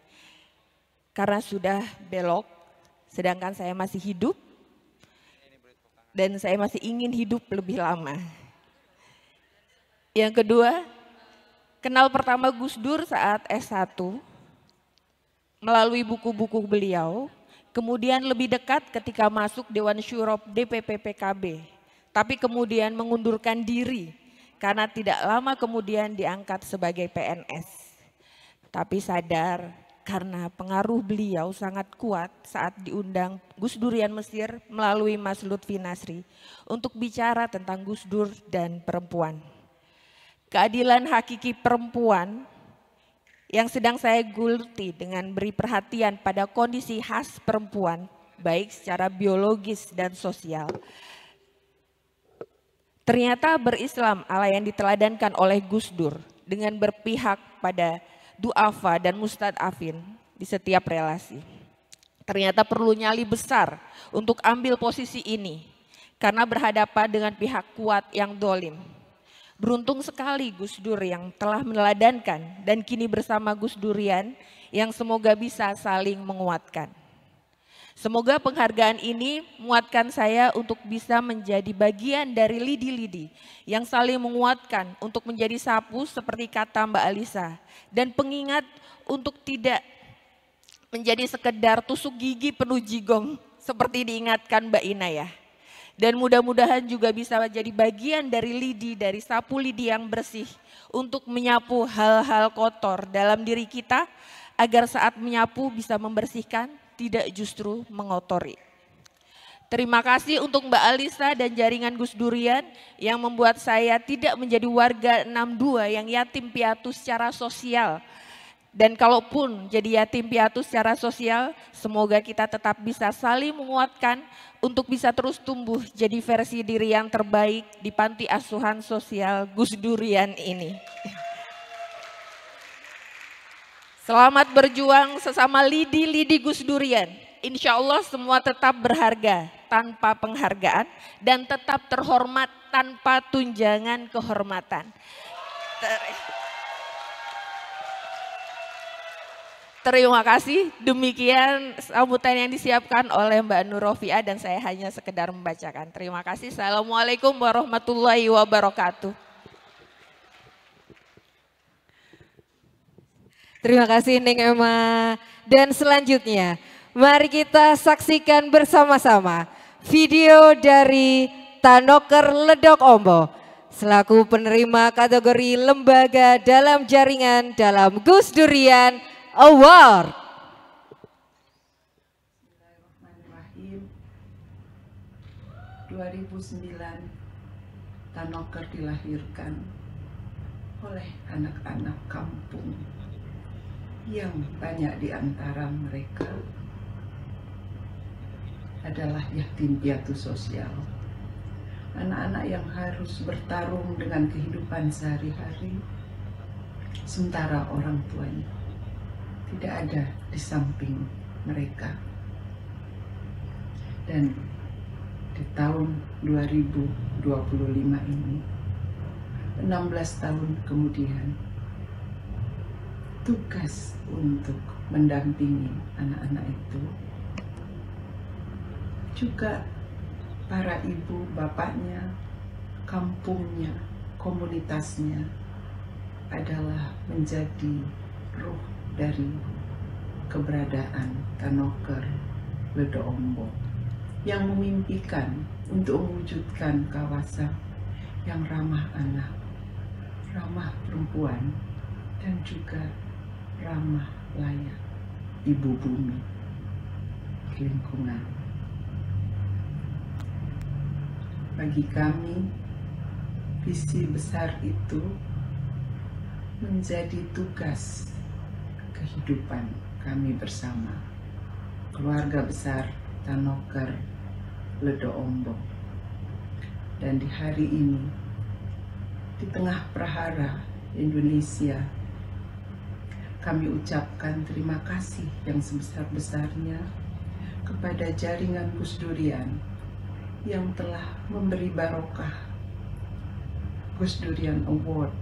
karena sudah belok, sedangkan saya masih hidup dan saya masih ingin hidup lebih lama. Yang kedua, kenal pertama Gus Dur saat S1 melalui buku-buku beliau, kemudian lebih dekat ketika masuk Dewan Syuro DPP PKB, tapi kemudian mengundurkan diri karena tidak lama kemudian diangkat sebagai PNS. Tapi sadar karena pengaruh beliau sangat kuat saat diundang Gus Durian Mesir melalui Mas Lutfi Nasri untuk bicara tentang Gus Dur dan perempuan. Keadilan hakiki perempuan yang sedang saya geluti dengan beri perhatian pada kondisi khas perempuan baik secara biologis dan sosial. Ternyata berislam ala yang diteladankan oleh Gus Dur dengan berpihak pada duafa dan mustadafin di setiap relasi. Ternyata perlu nyali besar untuk ambil posisi ini karena berhadapan dengan pihak kuat yang dolim. Beruntung sekali Gus Dur yang telah meneladankan dan kini bersama Gus Durian yang semoga bisa saling menguatkan. Semoga penghargaan ini menguatkan saya untuk bisa menjadi bagian dari lidi-lidi yang saling menguatkan untuk menjadi sapu seperti kata Mbak Alisa. Dan pengingat untuk tidak menjadi sekedar tusuk gigi penuh jigong seperti diingatkan Mbak Inayah. Dan mudah-mudahan juga bisa menjadi bagian dari lidi, dari sapu lidi yang bersih untuk menyapu hal-hal kotor dalam diri kita agar saat menyapu bisa membersihkan, tidak justru mengotori. Terima kasih untuk Mbak Alisa dan jaringan Gus Durian yang membuat saya tidak menjadi warga 62 yang yatim piatu secara sosial. Dan kalaupun jadi yatim piatu secara sosial, semoga kita tetap bisa saling menguatkan untuk bisa terus tumbuh jadi versi diri yang terbaik di panti asuhan sosial Gus Durian ini. Selamat berjuang sesama lidi-lidi Gus Durian. Insya Allah semua tetap berharga tanpa penghargaan dan tetap terhormat tanpa tunjangan kehormatan. Terima kasih. Demikian sambutan yang disiapkan oleh Mbak Nur Rofiah dan saya hanya sekedar membacakan. Terima kasih. Assalamualaikum warahmatullahi wabarakatuh. Terima kasih Ning Emma. Dan selanjutnya mari kita saksikan bersama-sama video dari Tanoker Ledok Ombo selaku penerima kategori lembaga dalam jaringan dalam Gus Durian Award. 2009 Tanoker dilahirkan. oleh anak-anak kampung yang banyak di antara mereka adalah yatim piatu sosial. Anak-anak yang harus bertarung dengan kehidupan sehari-hari, sementara orang tuanya tidak ada di samping mereka. Dan di tahun 2025 ini, 16 tahun kemudian, tugas untuk mendampingi anak-anak itu juga para ibu bapaknya, kampungnya, komunitasnya adalah menjadi ruh dari keberadaan Tanoker Ledo Ombo yang memimpikan untuk mewujudkan kawasan yang ramah anak, ramah perempuan, dan juga ramah layak ibu bumi, lingkungan. Bagi kami, visi besar itu menjadi tugas kehidupan kami bersama, keluarga besar Tanoker Ledo Ombo. Dan di hari ini, di tengah prahara Indonesia, kami ucapkan terima kasih yang sebesar-besarnya kepada jaringan Gus Durian yang telah memberi barokah Gus Durian Award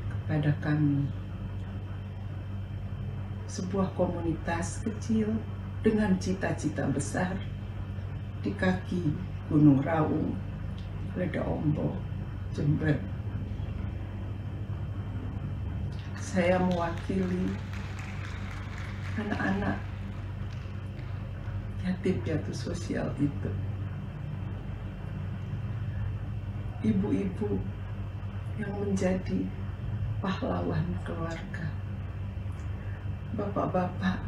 kepada kami, sebuah komunitas kecil dengan cita-cita besar di kaki Gunung Raung, Ledo Ombo, Jember. Saya mewakili anak-anak yatim piatu sosial itu, ibu-ibu yang menjadi pahlawan keluarga, bapak-bapak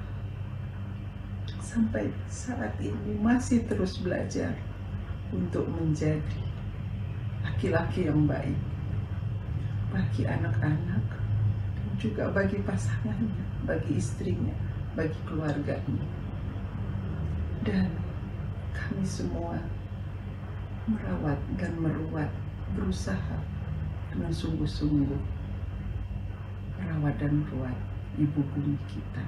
sampai saat ini masih terus belajar untuk menjadi laki-laki yang baik bagi anak-anak, dan juga bagi pasangannya, bagi istrinya, bagi keluarganya. Dan kami semua merawat dan meruat, berusaha dengan sungguh-sungguh merawat dan meruat ibu bumi kita.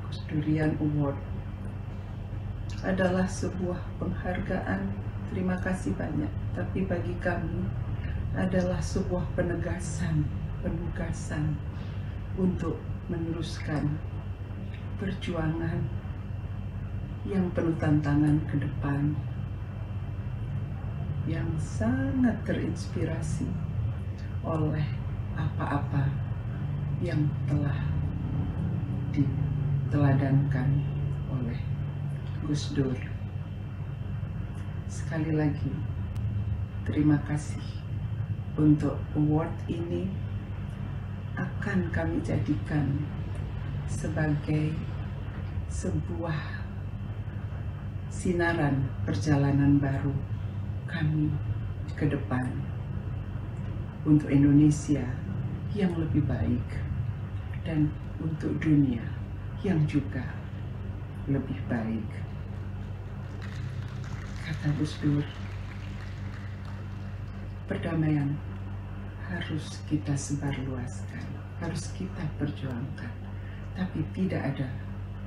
Gus Durian Award adalah sebuah penghargaan, terima kasih banyak, tapi bagi kami adalah sebuah penugasan untuk meneruskan perjuangan yang penuh tantangan ke depan, yang sangat terinspirasi oleh apa-apa yang telah diteladankan oleh Gus Dur. Sekali lagi, terima kasih untuk award ini akan kami jadikan sebagai sebuah sinaran perjalanan baru kami ke depan untuk Indonesia yang lebih baik dan untuk dunia yang juga lebih baik. Kata Gus Dur, perdamaian harus kita sebarluaskan, harus kita perjuangkan, tapi tidak ada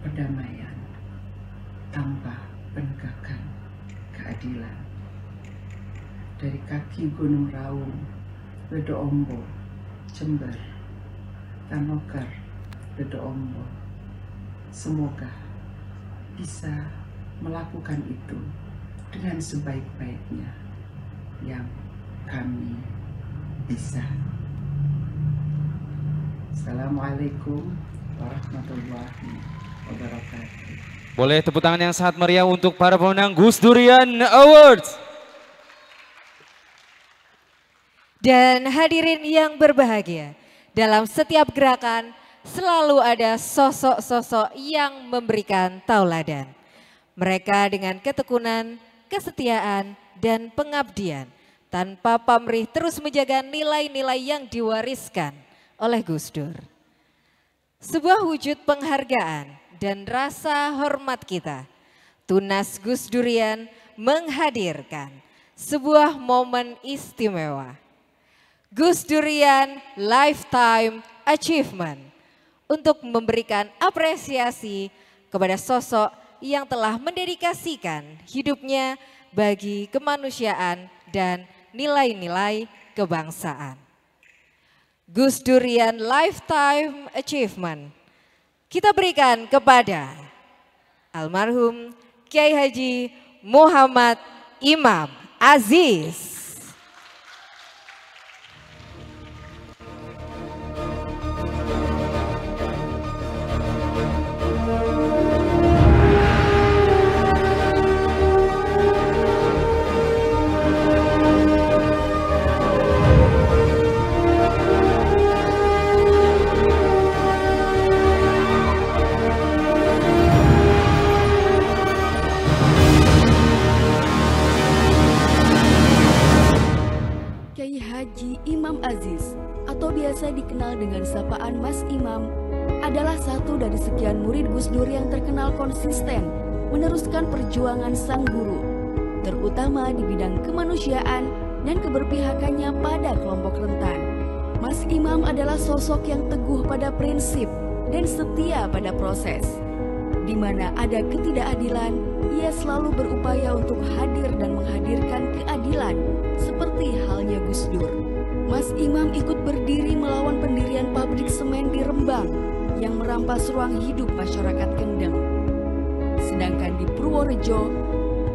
perdamaian tanpa penegakan keadilan. Dari kaki Gunung Raung, Ledo Ombo, Jember, Tanoker, Ledo Ombo, semoga bisa melakukan itu dengan sebaik-baiknya yang kami bisa. Assalamualaikum warahmatullahi wabarakatuh. Boleh tepuk tangan yang sangat meriah untuk para pemenang Gus Durian Awards. Dan hadirin yang berbahagia, dalam setiap gerakan selalu ada sosok-sosok yang memberikan tauladan. Mereka dengan ketekunan, kesetiaan, dan pengabdian tanpa pamrih terus menjaga nilai-nilai yang diwariskan oleh Gus Dur. Sebuah wujud penghargaan dan rasa hormat kita, Tunas Gus Durian menghadirkan sebuah momen istimewa. Gus Durian Lifetime Achievement untuk memberikan apresiasi kepada sosok yang telah mendedikasikan hidupnya bagi kemanusiaan dan nilai-nilai kebangsaan. Gus Durian Lifetime Achievement kita berikan kepada almarhum Kiai Haji Muhammad Imam Aziz. Haji Imam Aziz atau biasa dikenal dengan sapaan Mas Imam adalah satu dari sekian murid Gus Dur yang terkenal konsisten meneruskan perjuangan sang guru, terutama di bidang kemanusiaan dan keberpihakannya pada kelompok rentan. Mas Imam adalah sosok yang teguh pada prinsip dan setia pada proses. Di mana ada ketidakadilan, ia selalu berupaya untuk hadir dan menghadirkan keadilan, seperti halnya Gus Dur. Mas Imam ikut berdiri melawan pendirian pabrik semen di Rembang yang merampas ruang hidup masyarakat Kendeng. Sedangkan di Purworejo,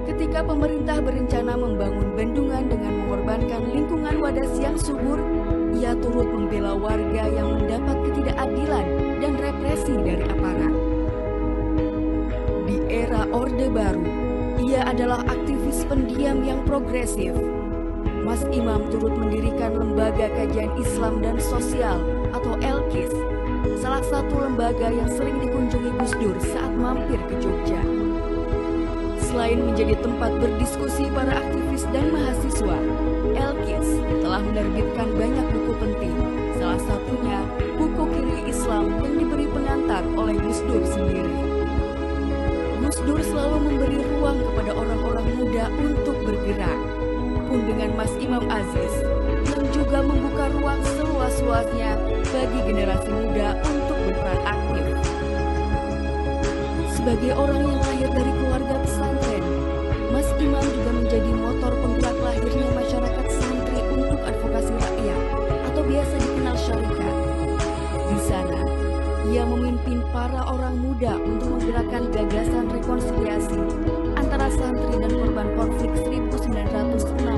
ketika pemerintah berencana membangun bendungan dengan mengorbankan lingkungan Wadas yang subur, ia turut membela warga yang mendapat ketidakadilan dan represi dari aparat. Di era Orde Baru, ia adalah aktivis pendiam yang progresif. Mas Imam turut mendirikan Lembaga Kajian Islam dan Sosial atau LKIS, salah satu lembaga yang sering dikunjungi Gus Dur saat mampir ke Jogja. Selain menjadi tempat berdiskusi para aktivis dan mahasiswa, LKIS telah menerbitkan banyak buku penting, salah satunya buku Kiri Islam yang diberi pengantar oleh Gus Dur sendiri. Gus Dur selalu memberi ruang kepada orang-orang muda untuk bergerak, pun dengan Mas Imam Aziz yang juga membuka ruang seluas-luasnya bagi generasi muda untuk berperan aktif. Sebagai orang yang lahir dari keluarga pesantren, Mas Imam juga menjadi motor penggerak lahirnya masyarakat santri untuk advokasi rakyat atau biasa dikenal syarikat. Di sana, ia memimpin para orang muda untuk menggerakkan gagasan rekonsiliasi antara santri dan korban konflik 1965.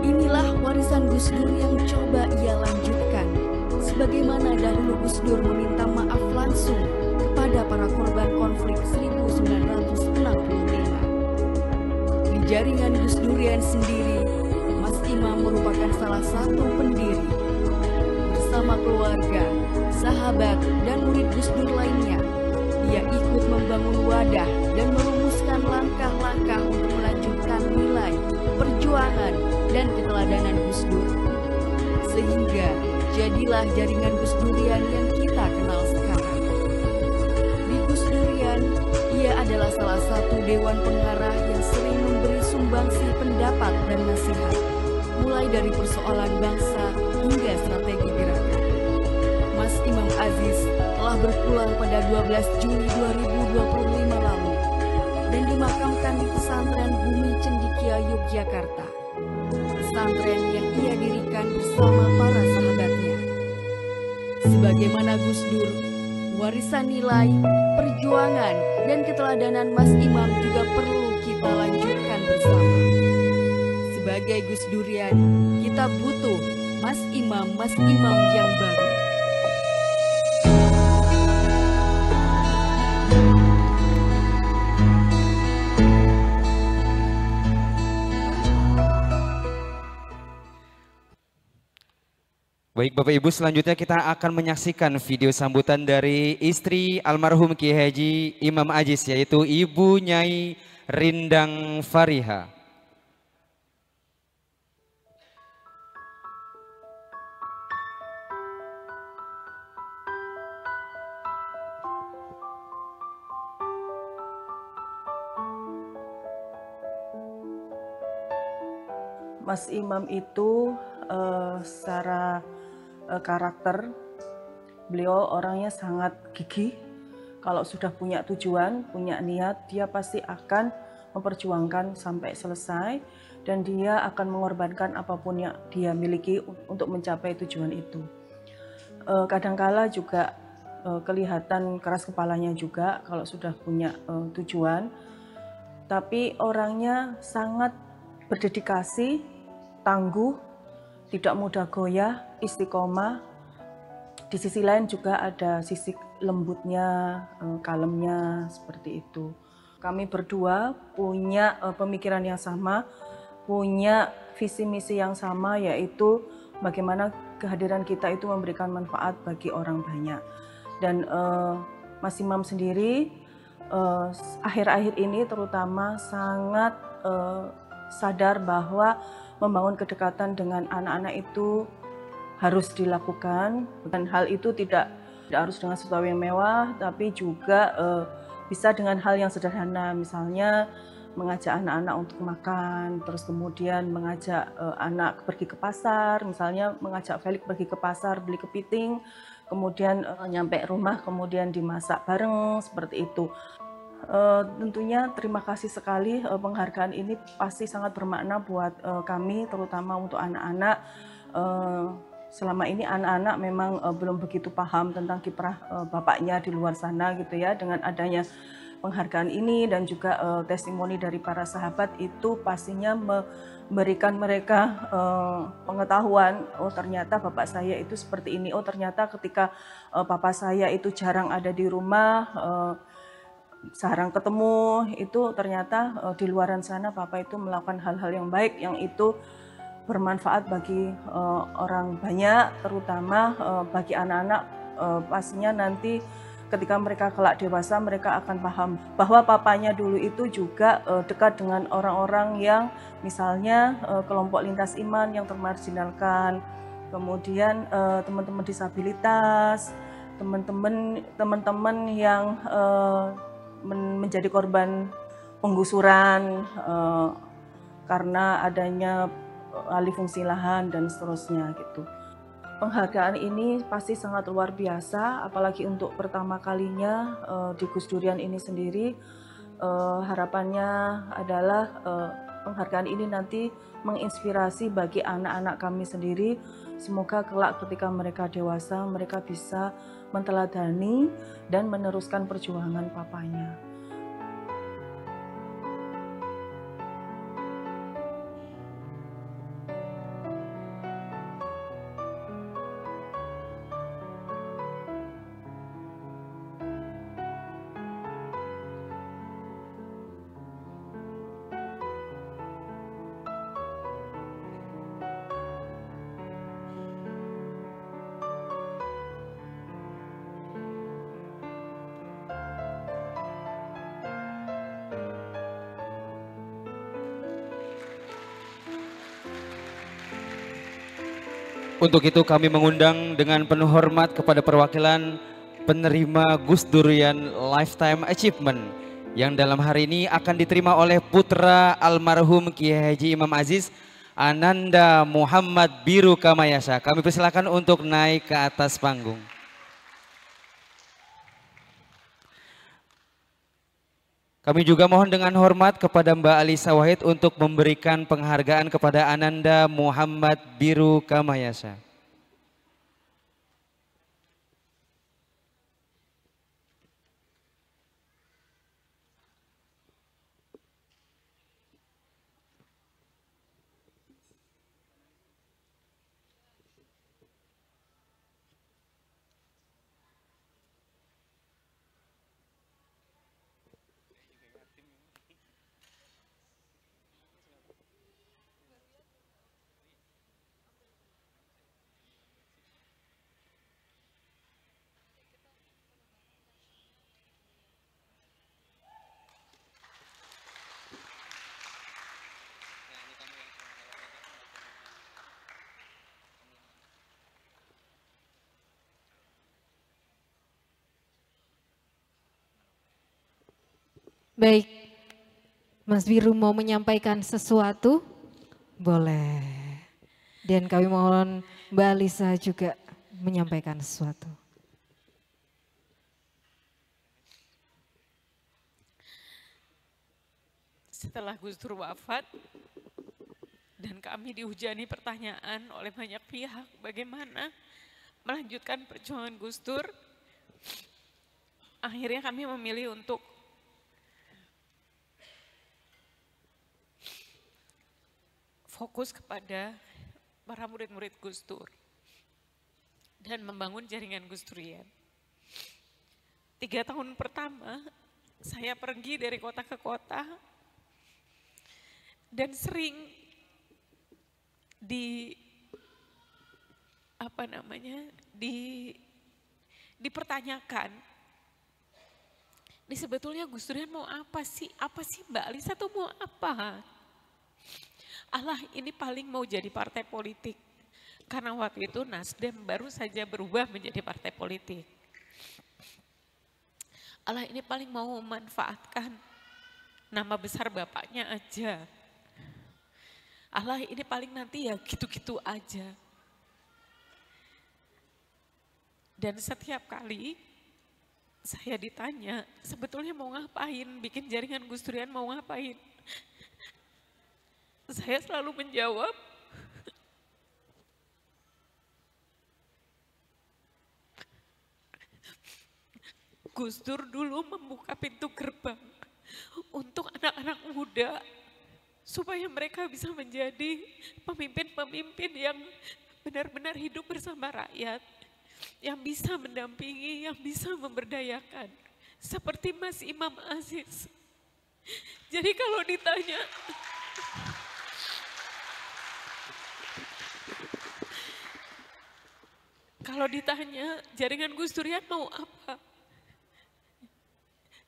Inilah warisan Gus Dur yang coba ia lanjutkan, sebagaimana dahulu Gus Dur meminta maaf langsung kepada para korban konflik 1965. Di jaringan Gus Durian sendiri, Mas Imam merupakan salah satu pendiri. Bersama keluarga, sahabat, dan murid Gus Dur lainnya, ia ikut membangun wadah dan merumuskan langkah-langkah untuk melanjutkan nilai, perjuangan, dan keteladanan Gus Dur. Sehingga jadilah jaringan Gus Durian yang kita kenal sekarang. Di Gus Durian, ia adalah salah satu dewan pengarah yang sering memberi sumbangsi pendapat dan nasihat, mulai dari persoalan bangsa hingga strategi gerakan. Mas Imam Aziz telah berpulang pada 12 Juli 2025 lalu dan dimakamkan di pesantren Bumi Cendikia, Yogyakarta. Pesantren yang ia dirikan bersama para sahabatnya. Sebagaimana Gus Dur, warisan nilai, perjuangan, dan keteladanan Mas Imam juga perlu kita lanjutkan bersama. Sebagai Gus Durian, kita butuh Mas Imam yang baru. Baik Bapak Ibu, selanjutnya kita akan menyaksikan video sambutan dari istri almarhum Kiai Haji Imam Aziz, yaitu Ibu Nyai Rindang Fariha. Mas Imam itu secara karakter, beliau orangnya sangat gigih. Kalau sudah punya tujuan, punya niat, dia pasti akan memperjuangkan sampai selesai dan dia akan mengorbankan apapun yang dia miliki untuk mencapai tujuan itu. Kadangkala juga kelihatan keras kepalanya juga kalau sudah punya tujuan, tapi orangnya sangat berdedikasi, tangguh, tidak mudah goyah, istiqomah. Di sisi lain juga ada sisi lembutnya, kalemnya, seperti itu. Kami berdua punya pemikiran yang sama, punya visi misi yang sama, yaitu bagaimana kehadiran kita itu memberikan manfaat bagi orang banyak. Dan Mas Imam sendiri akhir-akhir ini terutama sangat sadar bahwa membangun kedekatan dengan anak-anak itu harus dilakukan, dan hal itu tidak harus dengan sesuatu yang mewah, tapi juga bisa dengan hal yang sederhana, misalnya mengajak anak-anak untuk makan, terus kemudian mengajak anak pergi ke pasar, misalnya mengajak Felix pergi ke pasar beli kepiting, kemudian nyampe rumah kemudian dimasak bareng, seperti itu. Tentunya terima kasih sekali, penghargaan ini pasti sangat bermakna buat kami, terutama untuk anak-anak. Selama ini anak-anak memang belum begitu paham tentang kiprah bapaknya di luar sana gitu ya. Dengan adanya penghargaan ini dan juga testimoni dari para sahabat itu pastinya memberikan mereka pengetahuan, oh ternyata bapak saya itu seperti ini, oh ternyata ketika papa saya itu jarang ada di rumah, jarang ketemu, itu ternyata di luaran sana papa itu melakukan hal-hal yang baik yang itu bermanfaat bagi orang banyak, terutama bagi anak-anak. Pastinya nanti ketika mereka kelak dewasa mereka akan paham bahwa papanya dulu itu juga dekat dengan orang-orang yang misalnya kelompok lintas iman yang termarginalkan, kemudian teman-teman disabilitas, teman-teman yang menjadi korban penggusuran karena adanya alih fungsi lahan dan seterusnya gitu. Penghargaan ini pasti sangat luar biasa, apalagi untuk pertama kalinya di Gus Durian ini sendiri. Harapannya adalah penghargaan ini nanti menginspirasi bagi anak-anak kami sendiri. Semoga kelak ketika mereka dewasa, mereka bisa menteladani dan meneruskan perjuangan papanya. Untuk itu kami mengundang dengan penuh hormat kepada perwakilan penerima Gus Durian Lifetime Achievement yang dalam hari ini akan diterima oleh putra almarhum Kiai Haji Imam Aziz Ananda Muhammad Biru Kamayasa. Kami persilakan untuk naik ke atas panggung. Kami juga mohon dengan hormat kepada Mbak Alisa Wahid untuk memberikan penghargaan kepada Ananda Muhammad Biru Kamayasa. Baik, Mas Biru mau menyampaikan sesuatu? Boleh. Dan kami mohon Mbak Alisa juga menyampaikan sesuatu. Setelah Gus Dur wafat dan kami dihujani pertanyaan oleh banyak pihak bagaimana melanjutkan perjuangan Gus Dur, akhirnya kami memilih untuk fokus kepada para murid-murid Gus Dur dan membangun jaringan Gus Durian. 3 tahun pertama saya pergi dari kota ke kota dan sering dipertanyakan, ini sebetulnya Gus Durian mau apa sih? Apa sih Mbak Alisa tuh mau apa? Allah, ini paling mau jadi partai politik. Karena waktu itu Nasdem baru saja berubah menjadi partai politik. Allah, ini paling mau memanfaatkan nama besar bapaknya aja. Allah, ini paling nanti ya gitu-gitu aja. Dan setiap kali saya ditanya, sebetulnya mau ngapain, bikin jaringan Gus Durian mau ngapain? Saya selalu menjawab, Gus Dur dulu membuka pintu gerbang untuk anak-anak muda supaya mereka bisa menjadi pemimpin-pemimpin yang benar-benar hidup bersama rakyat, yang bisa mendampingi, yang bisa memberdayakan, seperti Mas Imam Aziz. Jadi kalau ditanya, jaringan Gus Durian mau apa?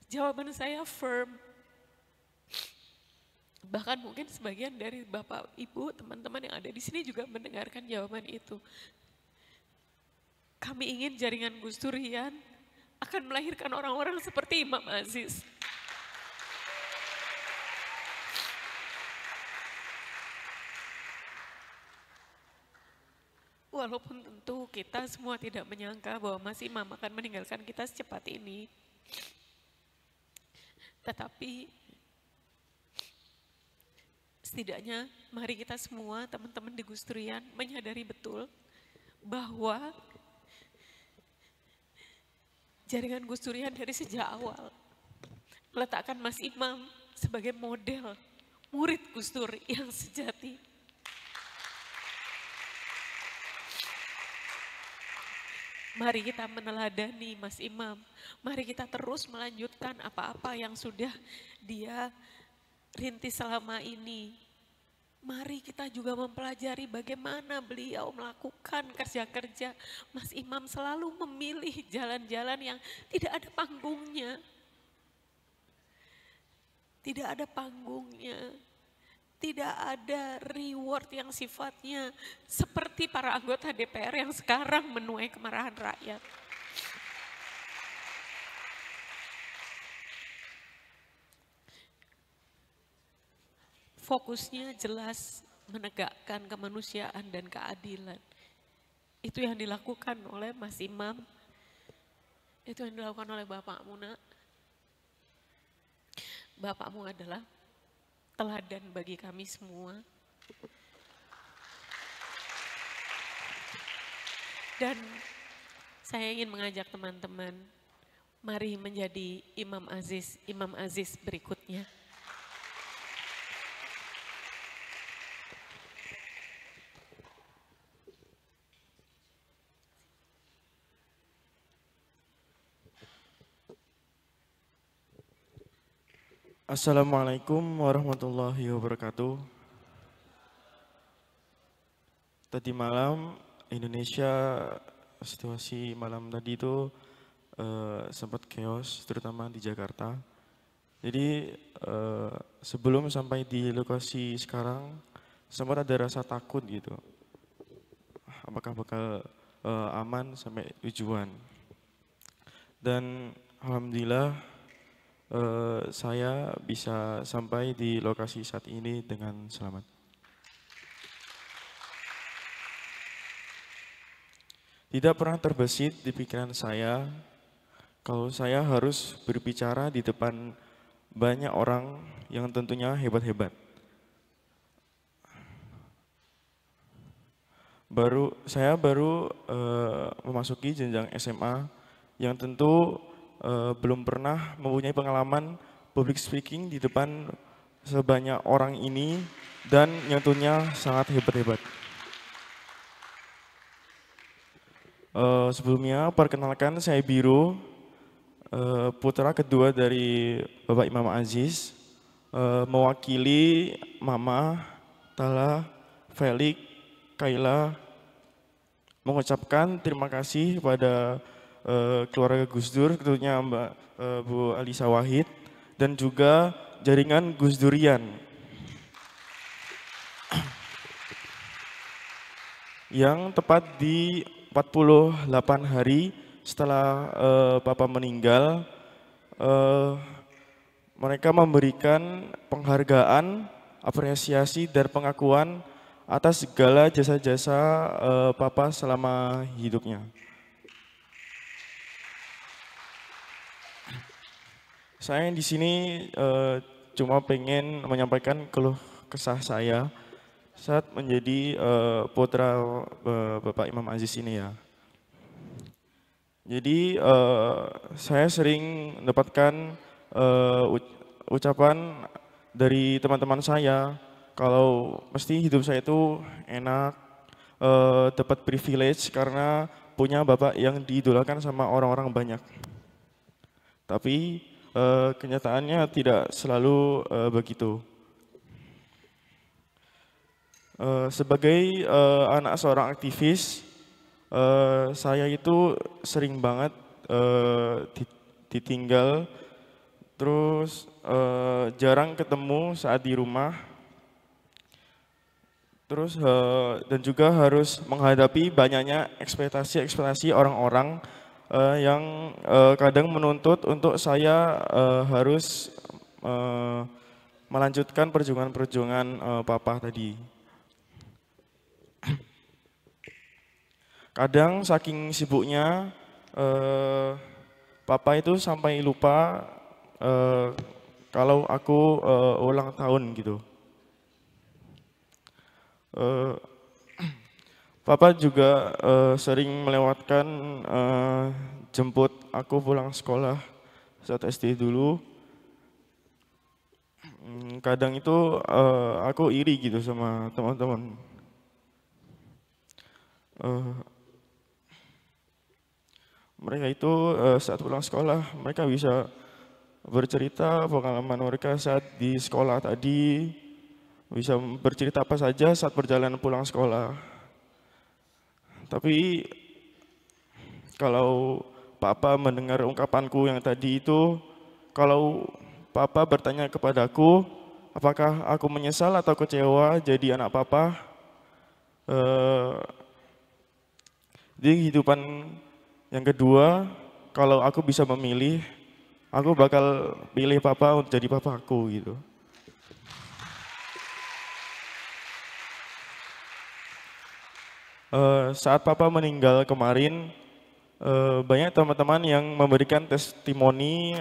Jawaban saya firm. Bahkan mungkin sebagian dari Bapak, Ibu, teman-teman yang ada di sini juga mendengarkan jawaban itu. Kami ingin jaringan Gus Durian akan melahirkan orang-orang seperti Imam Aziz. Walaupun tentu kita semua tidak menyangka bahwa Mas Imam akan meninggalkan kita secepat ini. Tetapi setidaknya mari kita semua teman-teman di Gus Durian menyadari betul bahwa jaringan Gus Durian dari sejak awal meletakkan Mas Imam sebagai model murid Gus Dur yang sejati. Mari kita meneladani Mas Imam, mari kita terus melanjutkan apa-apa yang sudah dia rintis selama ini. Mari kita juga mempelajari bagaimana beliau melakukan kerja-kerja. Mas Imam selalu memilih jalan-jalan yang tidak ada panggungnya. Tidak ada panggungnya. Tidak ada reward yang sifatnya seperti para anggota DPR yang sekarang menuai kemarahan rakyat. Fokusnya jelas menegakkan kemanusiaan dan keadilan. Itu yang dilakukan oleh Mas Imam, itu yang dilakukan oleh Bapakmu, Nak. Bapakmu adalah teladan bagi kami semua. Dan saya ingin mengajak teman-teman, mari menjadi Imam Aziz berikutnya. Assalamualaikum warahmatullahi wabarakatuh. Tadi malam Indonesia, situasi malam tadi itu sempat chaos, terutama di Jakarta. Jadi sebelum sampai di lokasi sekarang sempat ada rasa takut gitu. Apakah bakal aman sampai tujuan? Dan alhamdulillah saya bisa sampai di lokasi saat ini dengan selamat. Tidak pernah terbesit di pikiran saya kalau saya harus berbicara di depan banyak orang yang tentunya hebat-hebat. Saya baru memasuki jenjang SMA yang tentu belum pernah mempunyai pengalaman public speaking di depan sebanyak orang ini dan yang tentunya sangat hebat-hebat. Sebelumnya perkenalkan saya Biro, putra kedua dari Bapak Imam Aziz, mewakili Mama, Tala, Felix, Kaila, mengucapkan terima kasih kepada keluarga Gus Dur, tentunya Mbak Bu Alisa Wahid, dan juga jaringan Gus Durian. Yang tepat di 48 hari setelah Papa meninggal, mereka memberikan penghargaan, apresiasi, dan pengakuan atas segala jasa-jasa Papa selama hidupnya. Saya di sini cuma pengen menyampaikan keluh kesah saya saat menjadi putra Bapak Imam Aziz ini ya. Jadi saya sering mendapatkan ucapan dari teman-teman saya kalau mesti hidup saya itu enak, dapat privilege karena punya bapak yang diidolakan sama orang-orang banyak. Tapi kenyataannya tidak selalu begitu. Sebagai anak seorang aktivis, saya itu sering banget ditinggal, terus jarang ketemu saat di rumah, terus dan juga harus menghadapi banyaknya ekspektasi orang-orang yang kadang menuntut untuk saya harus melanjutkan perjuangan-perjuangan Papa tadi. Kadang saking sibuknya Papa itu sampai lupa kalau aku ulang tahun gitu. Papa juga sering melewatkan jemput aku pulang sekolah saat SD dulu. Kadang itu aku iri gitu sama teman-teman. Mereka itu saat pulang sekolah, mereka bisa bercerita pengalaman mereka saat di sekolah tadi, bisa bercerita apa saja saat perjalanan pulang sekolah. Tapi kalau Papa mendengar ungkapanku yang tadi itu, kalau Papa bertanya kepadaku, apakah aku menyesal atau kecewa jadi anak Papa, di kehidupan yang kedua, kalau aku bisa memilih, aku bakal pilih Papa untuk jadi papaku gitu. Saat Papa meninggal kemarin, banyak teman-teman yang memberikan testimoni,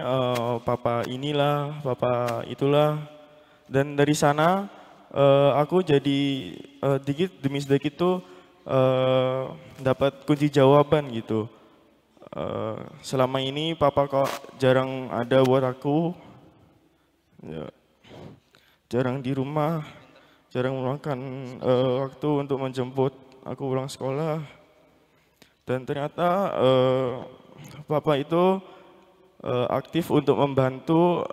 Papa inilah, Papa itulah, dan dari sana aku jadi dikit demi sedikit tuh dapat kunci jawaban gitu. Selama ini Papa kok jarang ada buat aku, ya, jarang di rumah, jarang meluangkan waktu untuk menjemput aku pulang sekolah. Dan ternyata Papa itu aktif untuk membantu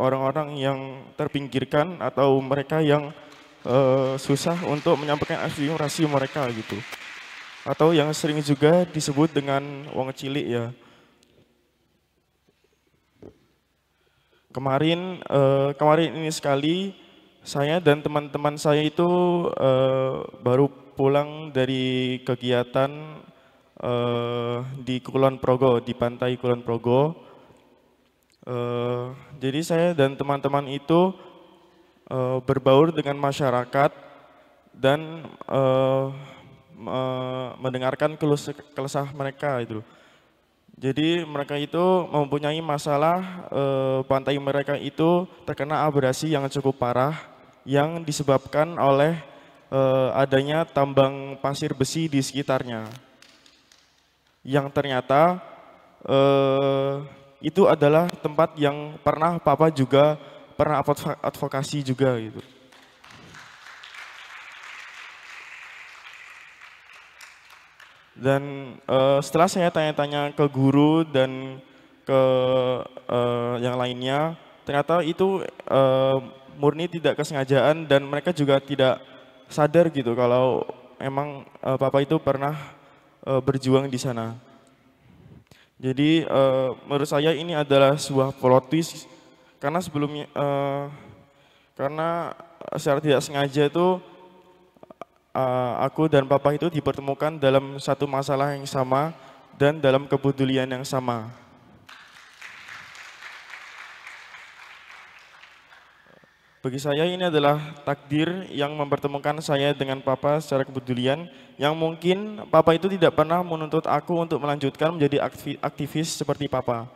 orang-orang yang terpinggirkan atau mereka yang susah untuk menyampaikan aspirasi mereka gitu. Atau yang sering juga disebut dengan wong cilik ya. Kemarin ini sekali saya dan teman-teman saya itu baru pulang dari kegiatan di Kulon Progo, di pantai Kulon Progo. Jadi saya dan teman-teman itu berbaur dengan masyarakat dan mendengarkan keluh mereka itu. Jadi mereka itu mempunyai masalah pantai mereka itu terkena abrasi yang cukup parah yang disebabkan oleh adanya tambang pasir besi di sekitarnya. Yang ternyata itu adalah tempat yang pernah Papa juga pernah advokasi juga gitu. Dan setelah saya tanya-tanya ke guru dan ke yang lainnya, ternyata itu murni tidak kesengajaan dan mereka juga tidak sadar gitu kalau emang Papa itu pernah berjuang di sana. Jadi menurut saya ini adalah sebuah plot twist karena sebelumnya karena secara tidak sengaja itu aku dan Papa itu dipertemukan dalam satu masalah yang sama dan dalam kepedulian yang sama. Bagi saya ini adalah takdir yang mempertemukan saya dengan Papa secara kepedulian yang mungkin Papa itu tidak pernah menuntut aku untuk melanjutkan menjadi aktivis seperti Papa.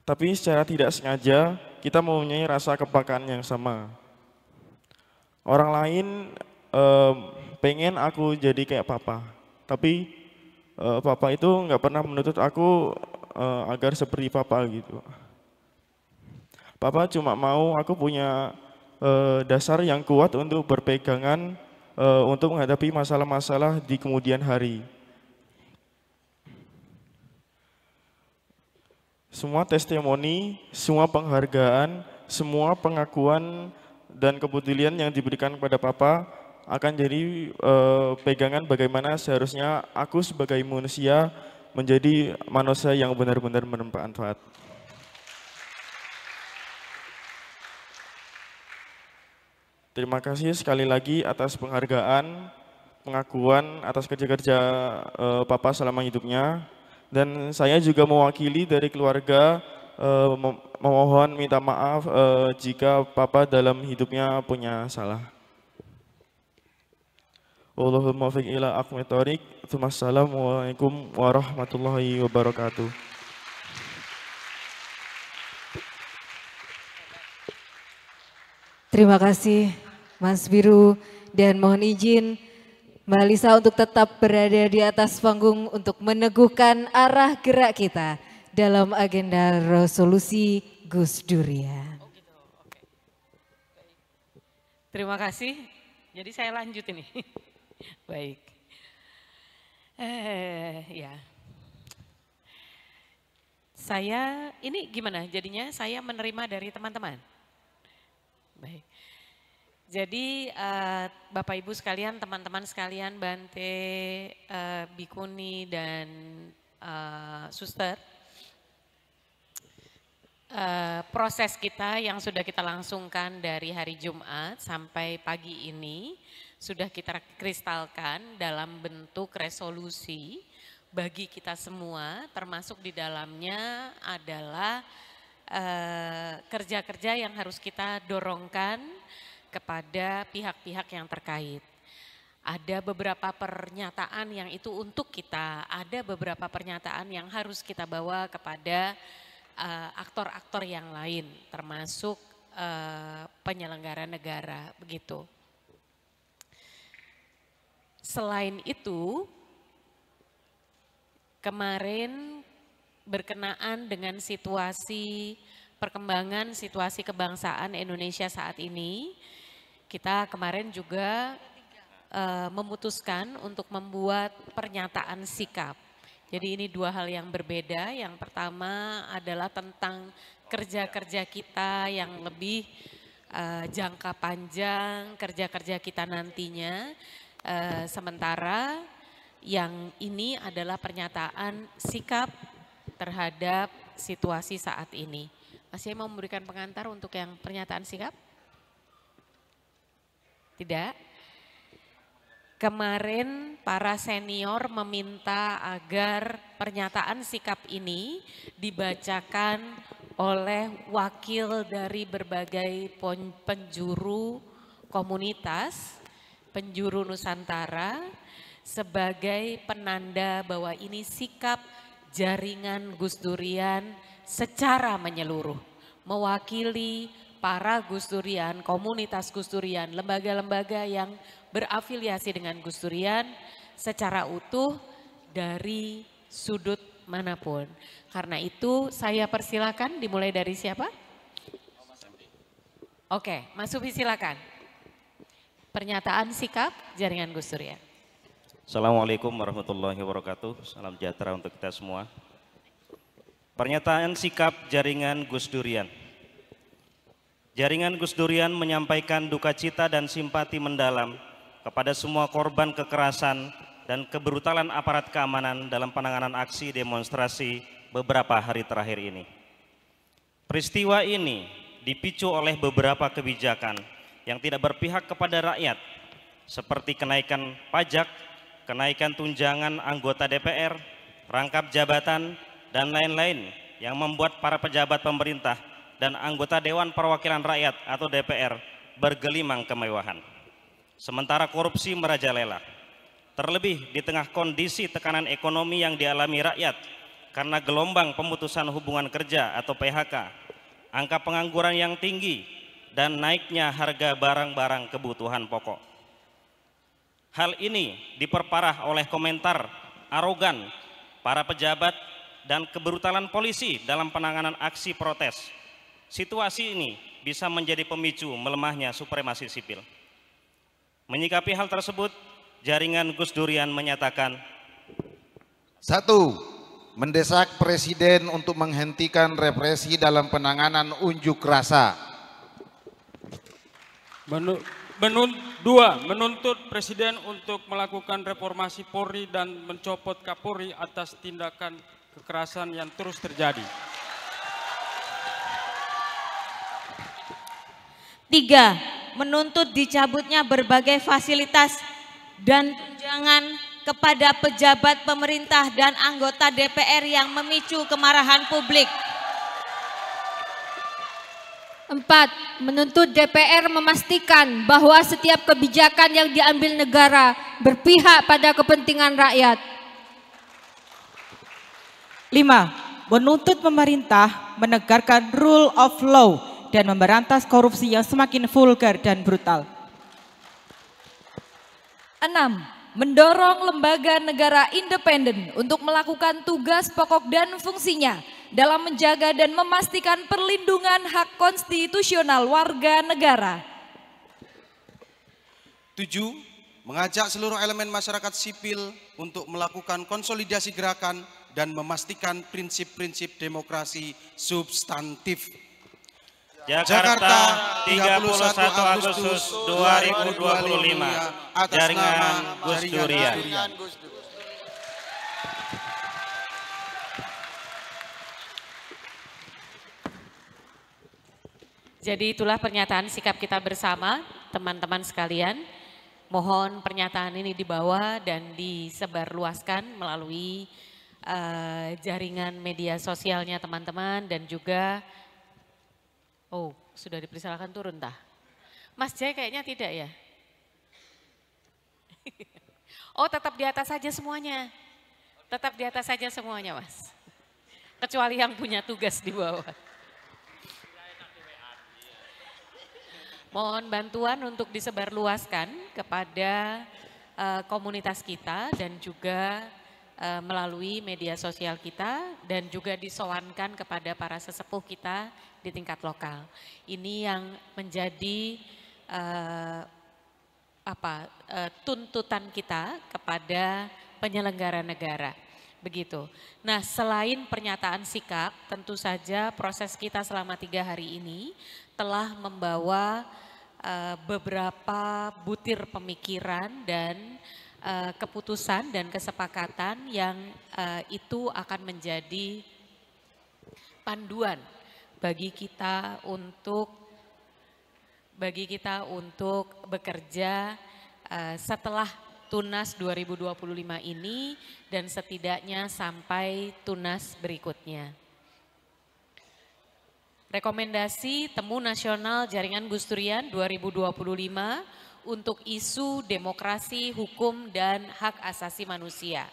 Tapi secara tidak sengaja kita mempunyai rasa kepekaan yang sama. Orang lain pengen aku jadi kayak Papa, tapi Papa itu nggak pernah menuntut aku agar seperti Papa gitu. Papa cuma mau aku punya dasar yang kuat untuk berpegangan untuk menghadapi masalah-masalah di kemudian hari. Semua testimoni, semua penghargaan, semua pengakuan dan kepedulian yang diberikan kepada Papa akan jadi pegangan bagaimana seharusnya aku sebagai manusia menjadi manusia yang benar-benar bermanfaat. Terima kasih sekali lagi atas penghargaan, pengakuan atas kerja-kerja Papa selama hidupnya. Dan saya juga mewakili dari keluarga memohon minta maaf jika Papa dalam hidupnya punya salah. Allahumma fiq ila aqwamit thoriq. Assalamualaikum warahmatullahi wabarakatuh. Terima kasih Mas Biru dan mohon izin Mbak Lisa untuk tetap berada di atas panggung untuk meneguhkan arah gerak kita dalam agenda resolusi Gus Durian. Terima kasih. Jadi saya lanjut ini. Baik. Ya. Saya ini gimana? Jadinya saya menerima dari teman-teman. Baik. Jadi Bapak Ibu sekalian, teman-teman sekalian, Bante, Bikuni dan Suster, proses kita yang sudah kita langsungkan dari hari Jumat sampai pagi ini sudah kita kristalkan dalam bentuk resolusi bagi kita semua, termasuk di dalamnya adalah kerja-kerja yang harus kita dorongkan kepada pihak-pihak yang terkait. Ada beberapa pernyataan yang itu untuk kita, ada beberapa pernyataan yang harus kita bawa kepada aktor-aktor yang lain, termasuk penyelenggara negara, begitu. Selain itu, kemarin berkenaan dengan situasi perkembangan situasi kebangsaan Indonesia saat ini, kita kemarin juga memutuskan untuk membuat pernyataan sikap. Jadi ini dua hal yang berbeda. Yang pertama adalah tentang kerja-kerja kita yang lebih jangka panjang, kerja-kerja kita nantinya. Sementara yang ini adalah pernyataan sikap terhadap situasi saat ini. Mas Yai mau memberikan pengantar untuk yang pernyataan sikap? Tidak? Kemarin para senior meminta agar pernyataan sikap ini dibacakan oleh wakil dari berbagai penjuru komunitas, penjuru Nusantara, sebagai penanda bahwa ini sikap jaringan Gus Durian secara menyeluruh, mewakili para Gus Durian, komunitas Gus Durian, lembaga-lembaga yang berafiliasi dengan Gus Durian secara utuh dari sudut manapun. Karena itu saya persilakan dimulai dari siapa? Oke, Mas Sufi silakan. Pernyataan sikap jaringan Gus Durian. Assalamualaikum warahmatullahi wabarakatuh. Salam sejahtera untuk kita semua. Pernyataan sikap jaringan Gus Durian. Jaringan Gus Durian menyampaikan duka cita dan simpati mendalam kepada semua korban kekerasan dan kebrutalan aparat keamanan dalam penanganan aksi demonstrasi beberapa hari terakhir ini. Peristiwa ini dipicu oleh beberapa kebijakan yang tidak berpihak kepada rakyat, seperti kenaikan pajak, kenaikan tunjangan anggota DPR, rangkap jabatan, dan lain-lain yang membuat para pejabat pemerintah dan anggota Dewan Perwakilan Rakyat atau DPR bergelimang kemewahan. Sementara korupsi merajalela. Terlebih di tengah kondisi tekanan ekonomi yang dialami rakyat karena gelombang pemutusan hubungan kerja atau PHK, angka pengangguran yang tinggi, dan naiknya harga barang-barang kebutuhan pokok. Hal ini diperparah oleh komentar arogan para pejabat dan kebrutalan polisi dalam penanganan aksi protes. Situasi ini bisa menjadi pemicu melemahnya supremasi sipil. Menyikapi hal tersebut, jaringan Gus Durian menyatakan, 1. Mendesak Presiden untuk menghentikan represi dalam penanganan unjuk rasa. 2. Menuntut Presiden untuk melakukan reformasi Polri dan mencopot Kapolri atas tindakan kekerasan yang terus terjadi. 3. Menuntut dicabutnya berbagai fasilitas dan tunjangan kepada pejabat pemerintah dan anggota DPR yang memicu kemarahan publik. 4. Menuntut DPR memastikan bahwa setiap kebijakan yang diambil negara berpihak pada kepentingan rakyat. 5. Menuntut pemerintah menegakkan rule of law dan memberantas korupsi yang semakin vulgar dan brutal. 6. Mendorong lembaga negara independen untuk melakukan tugas pokok dan fungsinya dalam menjaga dan memastikan perlindungan hak konstitusional warga negara. 7. Mengajak seluruh elemen masyarakat sipil untuk melakukan konsolidasi gerakan dan memastikan prinsip-prinsip demokrasi substantif. Jakarta, 31 Agustus 2025, jaringan Gus Durian. Jadi itulah pernyataan sikap kita bersama, teman-teman sekalian. Mohon pernyataan ini dibawa dan disebarluaskan melalui jaringan media sosialnya teman-teman dan juga sudah dipersilakan turun tah. Mas Jai kayaknya tidak ya? Tetap di atas saja semuanya. Tetap di atas saja semuanya, Mas. Kecuali yang punya tugas di bawah. Mohon bantuan untuk disebarluaskan kepada komunitas kita dan juga melalui media sosial kita dan juga disowankan kepada para sesepuh kita di tingkat lokal. Ini yang menjadi tuntutan kita kepada penyelenggara negara. Begitu. Nah, selain pernyataan sikap, tentu saja proses kita selama 3 hari ini telah membawa beberapa butir pemikiran dan keputusan dan kesepakatan yang itu akan menjadi panduan bagi kita untuk bekerja setelah Tunas 2025 ini dan setidaknya sampai Tunas berikutnya. Rekomendasi Temu Nasional Jaringan Gus Durian 2025 untuk isu demokrasi, hukum, dan hak asasi manusia.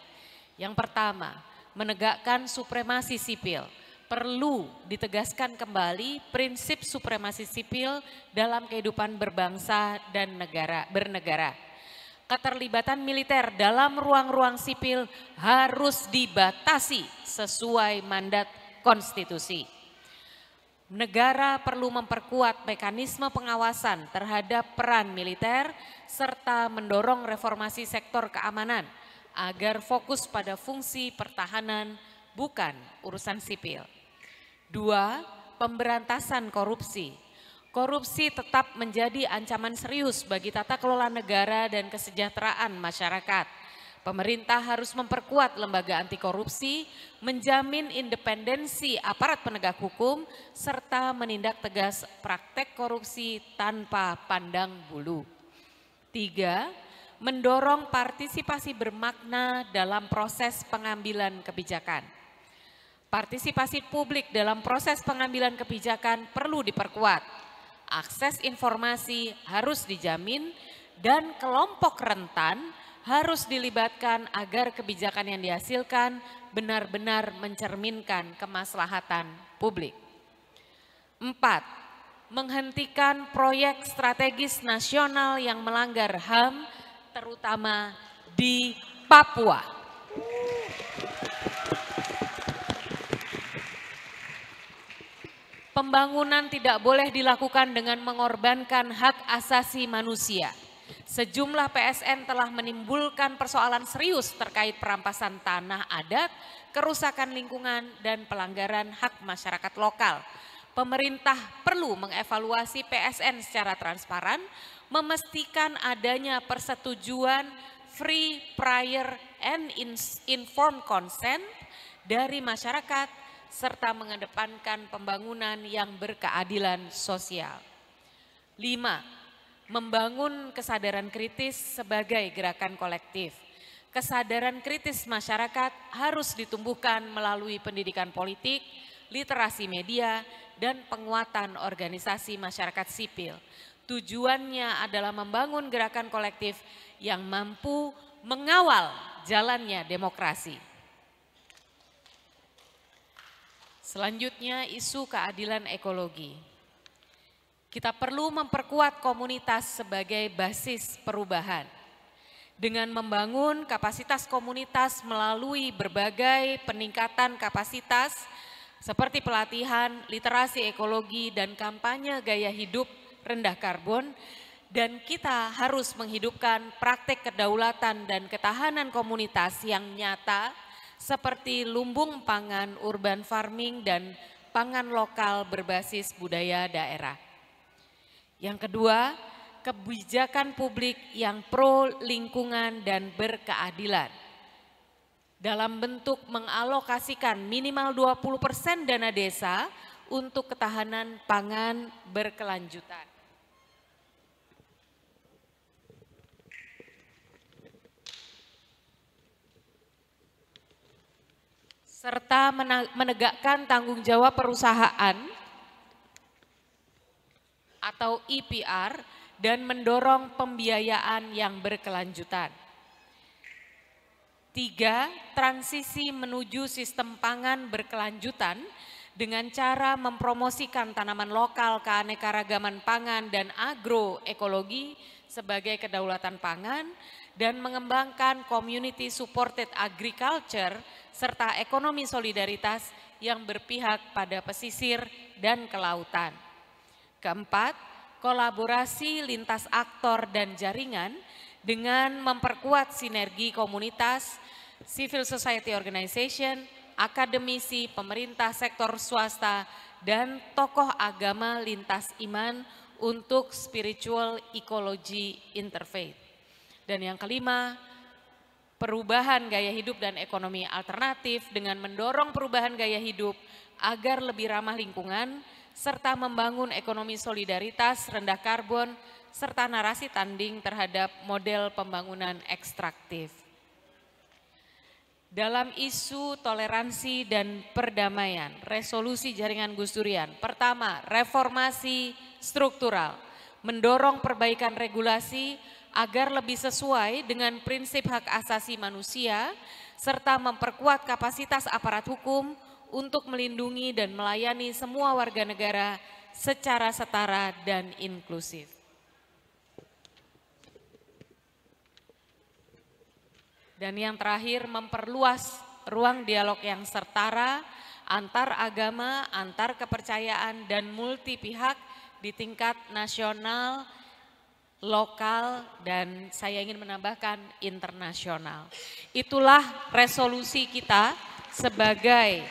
Yang pertama, menegakkan supremasi sipil. Perlu ditegaskan kembali prinsip supremasi sipil dalam kehidupan berbangsa dan bernegara. Keterlibatan militer dalam ruang-ruang sipil harus dibatasi sesuai mandat konstitusi. Negara perlu memperkuat mekanisme pengawasan terhadap peran militer serta mendorong reformasi sektor keamanan agar fokus pada fungsi pertahanan bukan urusan sipil. 2. Pemberantasan korupsi. Korupsi tetap menjadi ancaman serius bagi tata kelola negara dan kesejahteraan masyarakat. Pemerintah harus memperkuat lembaga anti korupsi, menjamin independensi aparat penegak hukum, serta menindak tegas praktek korupsi tanpa pandang bulu. 3. Mendorong partisipasi bermakna dalam proses pengambilan kebijakan. Partisipasi publik dalam proses pengambilan kebijakan perlu diperkuat. Akses informasi harus dijamin dan kelompok rentan harus dilibatkan agar kebijakan yang dihasilkan benar-benar mencerminkan kemaslahatan publik. 4. Menghentikan proyek strategis nasional yang melanggar HAM terutama di Papua. Pembangunan tidak boleh dilakukan dengan mengorbankan hak asasi manusia. Sejumlah PSN telah menimbulkan persoalan serius terkait perampasan tanah adat, kerusakan lingkungan, dan pelanggaran hak masyarakat lokal. Pemerintah perlu mengevaluasi PSN secara transparan, memastikan adanya persetujuan free, prior, and informed consent dari masyarakat, serta mengedepankan pembangunan yang berkeadilan sosial. 5. Membangun kesadaran kritis sebagai gerakan kolektif. Kesadaran kritis masyarakat harus ditumbuhkan melalui pendidikan politik, literasi media, dan penguatan organisasi masyarakat sipil. Tujuannya adalah membangun gerakan kolektif yang mampu mengawal jalannya demokrasi. Selanjutnya, isu keadilan ekologi. Kita perlu memperkuat komunitas sebagai basis perubahan. Dengan membangun kapasitas komunitas melalui berbagai peningkatan kapasitas seperti pelatihan, literasi ekologi, dan kampanye gaya hidup rendah karbon, dan kita harus menghidupkan praktek kedaulatan dan ketahanan komunitas yang nyata seperti lumbung pangan, urban farming, dan pangan lokal berbasis budaya daerah. Yang kedua, kebijakan publik yang pro lingkungan dan berkeadilan. Dalam bentuk mengalokasikan minimal 20% dana desa untuk ketahanan pangan berkelanjutan. Serta menegakkan tanggung jawab perusahaan atau IPR dan mendorong pembiayaan yang berkelanjutan. 3. Transisi menuju sistem pangan berkelanjutan dengan cara mempromosikan tanaman lokal, keanekaragaman pangan, dan agroekologi sebagai kedaulatan pangan, dan mengembangkan community supported agriculture serta ekonomi solidaritas yang berpihak pada pesisir dan kelautan. Keempat, kolaborasi lintas aktor dan jaringan dengan memperkuat sinergi komunitas, civil society organization, akademisi, pemerintah, sektor swasta, dan tokoh agama lintas iman untuk spiritual ecology interfaith. Dan yang kelima, perubahan gaya hidup dan ekonomi alternatif dengan mendorong perubahan gaya hidup agar lebih ramah lingkungan, serta membangun ekonomi solidaritas, rendah karbon, serta narasi tanding terhadap model pembangunan ekstraktif. Dalam isu toleransi dan perdamaian, resolusi jaringan Gus Durian. Pertama, reformasi struktural, mendorong perbaikan regulasi agar lebih sesuai dengan prinsip hak asasi manusia, serta memperkuat kapasitas aparat hukum untuk melindungi dan melayani semua warga negara secara setara dan inklusif. Dan yang terakhir, memperluas ruang dialog yang setara antar agama, antar kepercayaan, dan multi pihak di tingkat nasional, lokal, dan saya ingin menambahkan internasional. Itulah resolusi kita sebagai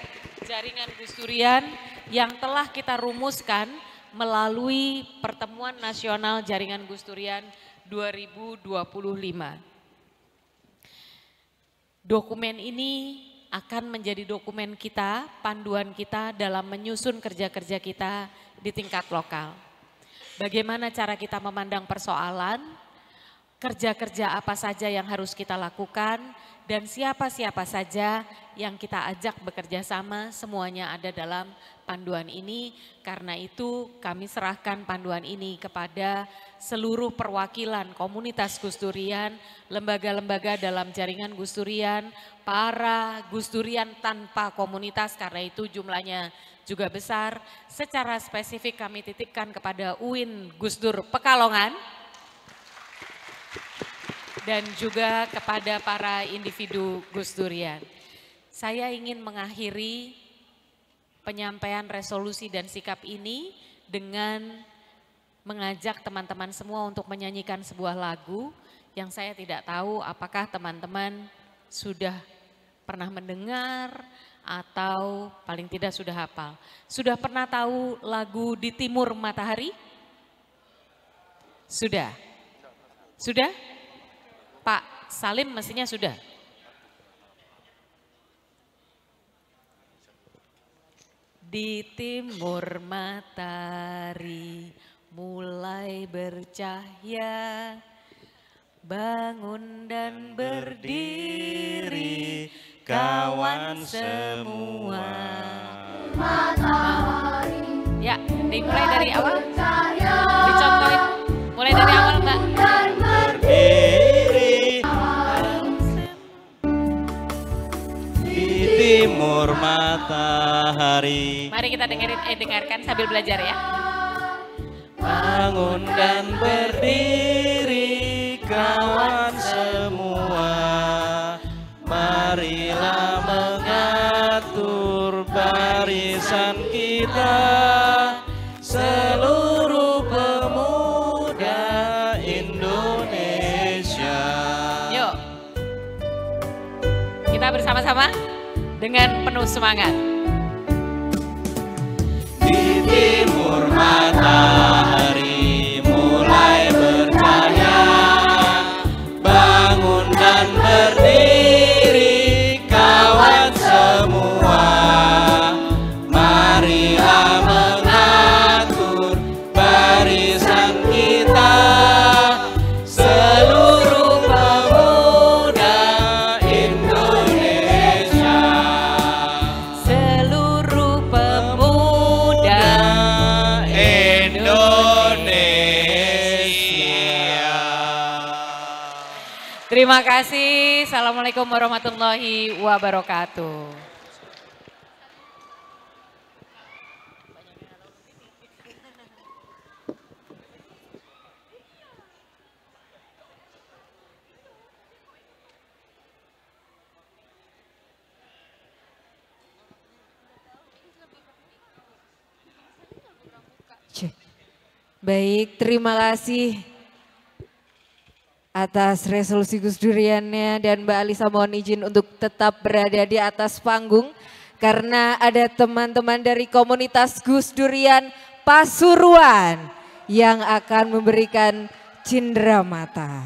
jaringan Gus Durian yang telah kita rumuskan melalui Pertemuan Nasional Jaringan Gus Durian 2025. Dokumen ini akan menjadi dokumen kita, panduan kita dalam menyusun kerja-kerja kita di tingkat lokal. Bagaimana cara kita memandang persoalan, kerja-kerja apa saja yang harus kita lakukan, dan siapa-siapa saja yang kita ajak bekerja sama, semuanya ada dalam panduan ini. Karena itu kami serahkan panduan ini kepada seluruh perwakilan komunitas Gus Durian, lembaga-lembaga dalam jaringan Gus Durian, para Gus Durian tanpa komunitas, karena itu jumlahnya juga besar. Secara spesifik kami titipkan kepada UIN Gus Dur Pekalongan, dan juga kepada para individu Gus Durian. Saya ingin mengakhiri penyampaian resolusi dan sikap ini dengan mengajak teman-teman semua untuk menyanyikan sebuah lagu yang saya tidak tahu apakah teman-teman sudah pernah mendengar atau paling tidak sudah hafal. Sudah pernah tahu lagu Di Timur Matahari? Sudah? Sudah? Pak Salim mestinya sudah. Di timur matahari mulai bercahaya, bangun dan berdiri kawan semua. Matahari. Ya, dimulai dari awal. Dicontohin. Mulai dari awal, Mbak. Timur matahari. Mari kita dengarkan sambil belajar ya. Bangun dan berdiri kawan semua, marilah mengatur barisan kita, seluruh pemuda Indonesia. Yuk, kita bersama-sama dengan penuh semangat. Di timur matahari mulai bercahaya, bangun dan berdiri kawan semua, marilah mengatur barisan kita, seluruh pemuda Indonesia. Seluruh pemuda Indonesia. Terima kasih. Assalamualaikum warahmatullahi wabarakatuh. Baik, terima kasih atas resolusi Gus Duriannya, dan Mbak Alisa mohon izin untuk tetap berada di atas panggung karena ada teman-teman dari komunitas Gus Durian Pasuruan yang akan memberikan cenderamata.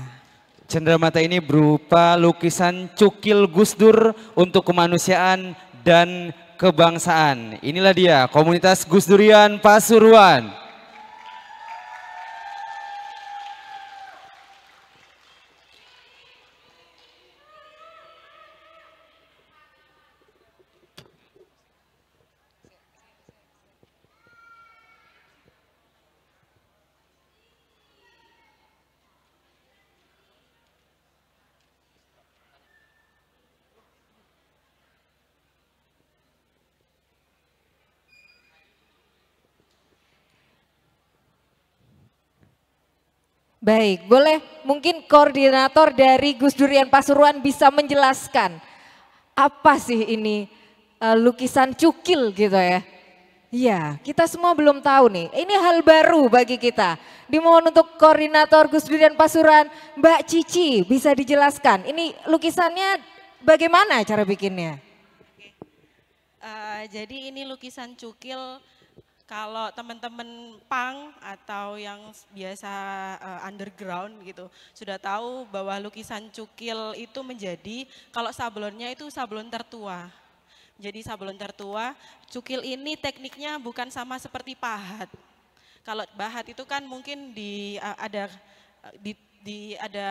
Cenderamata ini berupa lukisan cukil Gus Dur untuk kemanusiaan dan kebangsaan. Inilah dia komunitas Gus Durian Pasuruan. Baik, boleh mungkin koordinator dari Gus Durian Pasuruan bisa menjelaskan apa sih ini lukisan cukil gitu ya. Iya, kita semua belum tahu nih. Ini hal baru bagi kita. Dimohon untuk koordinator Gus Durian Pasuruan, Mbak Cici bisa dijelaskan. Ini lukisannya bagaimana cara bikinnya? Jadi ini lukisan cukil. Kalau teman-teman punk atau yang biasa underground gitu sudah tahu bahwa lukisan cukil itu menjadi kalau sablonnya itu sablon tertua. Jadi sablon tertua, cukil ini tekniknya bukan sama seperti pahat. Kalau pahat itu kan mungkin ada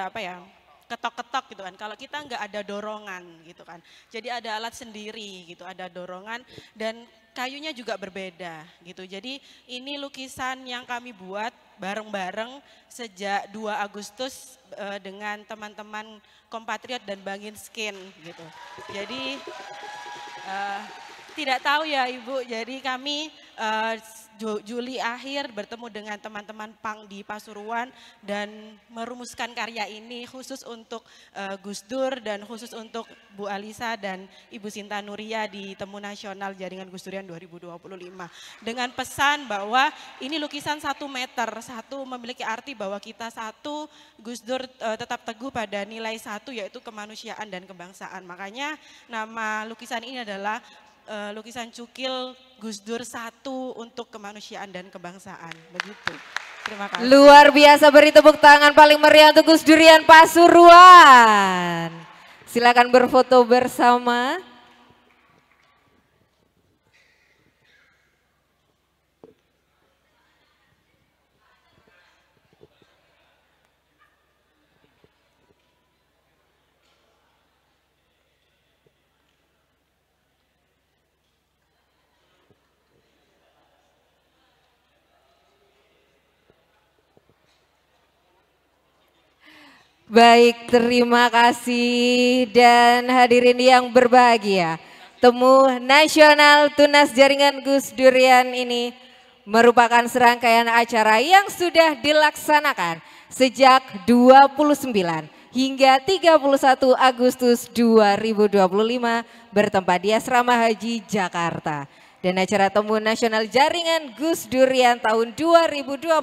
apa ya? Ketok-ketok gitu kan. Kalau kita nggak ada dorongan gitu kan. Jadi ada alat sendiri gitu, ada dorongan dan kayunya juga berbeda gitu. Jadi ini lukisan yang kami buat bareng-bareng sejak 2 Agustus dengan teman-teman Kompatriot dan Bangin Skin gitu. Jadi tidak tahu ya Ibu, jadi kami Juli akhir bertemu dengan teman-teman punk di Pasuruan dan merumuskan karya ini khusus untuk Gus Dur dan khusus untuk Bu Alisa dan Ibu Sinta Nuria di Temu Nasional Jaringan Gus Durian 2025. Dengan pesan bahwa ini lukisan 1 meter, satu memiliki arti bahwa kita satu, Gus Dur tetap teguh pada nilai 1 yaitu kemanusiaan dan kebangsaan. Makanya nama lukisan ini adalah lukisan cukil Gus Dur 1 untuk kemanusiaan dan kebangsaan. Begitu. Terima kasih. Luar biasa, beri tepuk tangan paling meriah untuk Gus Durian Pasuruan. Silakan berfoto bersama. Baik, terima kasih dan hadirin yang berbahagia. Temu Nasional Tunas Jaringan Gus Durian ini merupakan serangkaian acara yang sudah dilaksanakan sejak 29 hingga 31 Agustus 2025 bertempat di Asrama Haji Jakarta. Dan acara Temu Nasional Jaringan Gus Durian tahun 2025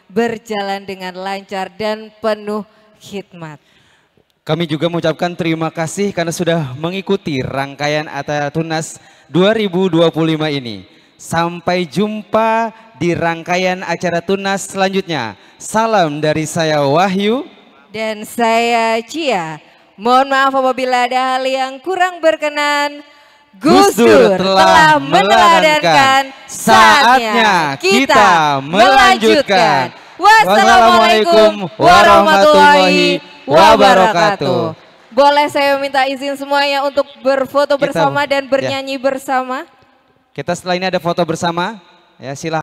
berjalan dengan lancar dan penuh khidmat. Kami juga mengucapkan terima kasih karena sudah mengikuti rangkaian acara Tunas 2025 ini. Sampai jumpa di rangkaian acara Tunas selanjutnya. Salam dari saya Wahyu. Dan saya Cia. Mohon maaf apabila ada hal yang kurang berkenan. Gus Dur telah meneladankan, saatnya kita melanjutkan. Wassalamualaikum warahmatullahi wabarakatuh. Boleh saya minta izin semuanya untuk berfoto bersama dan bernyanyi bersama? Kita setelah ini ada foto bersama. Ya, silakan.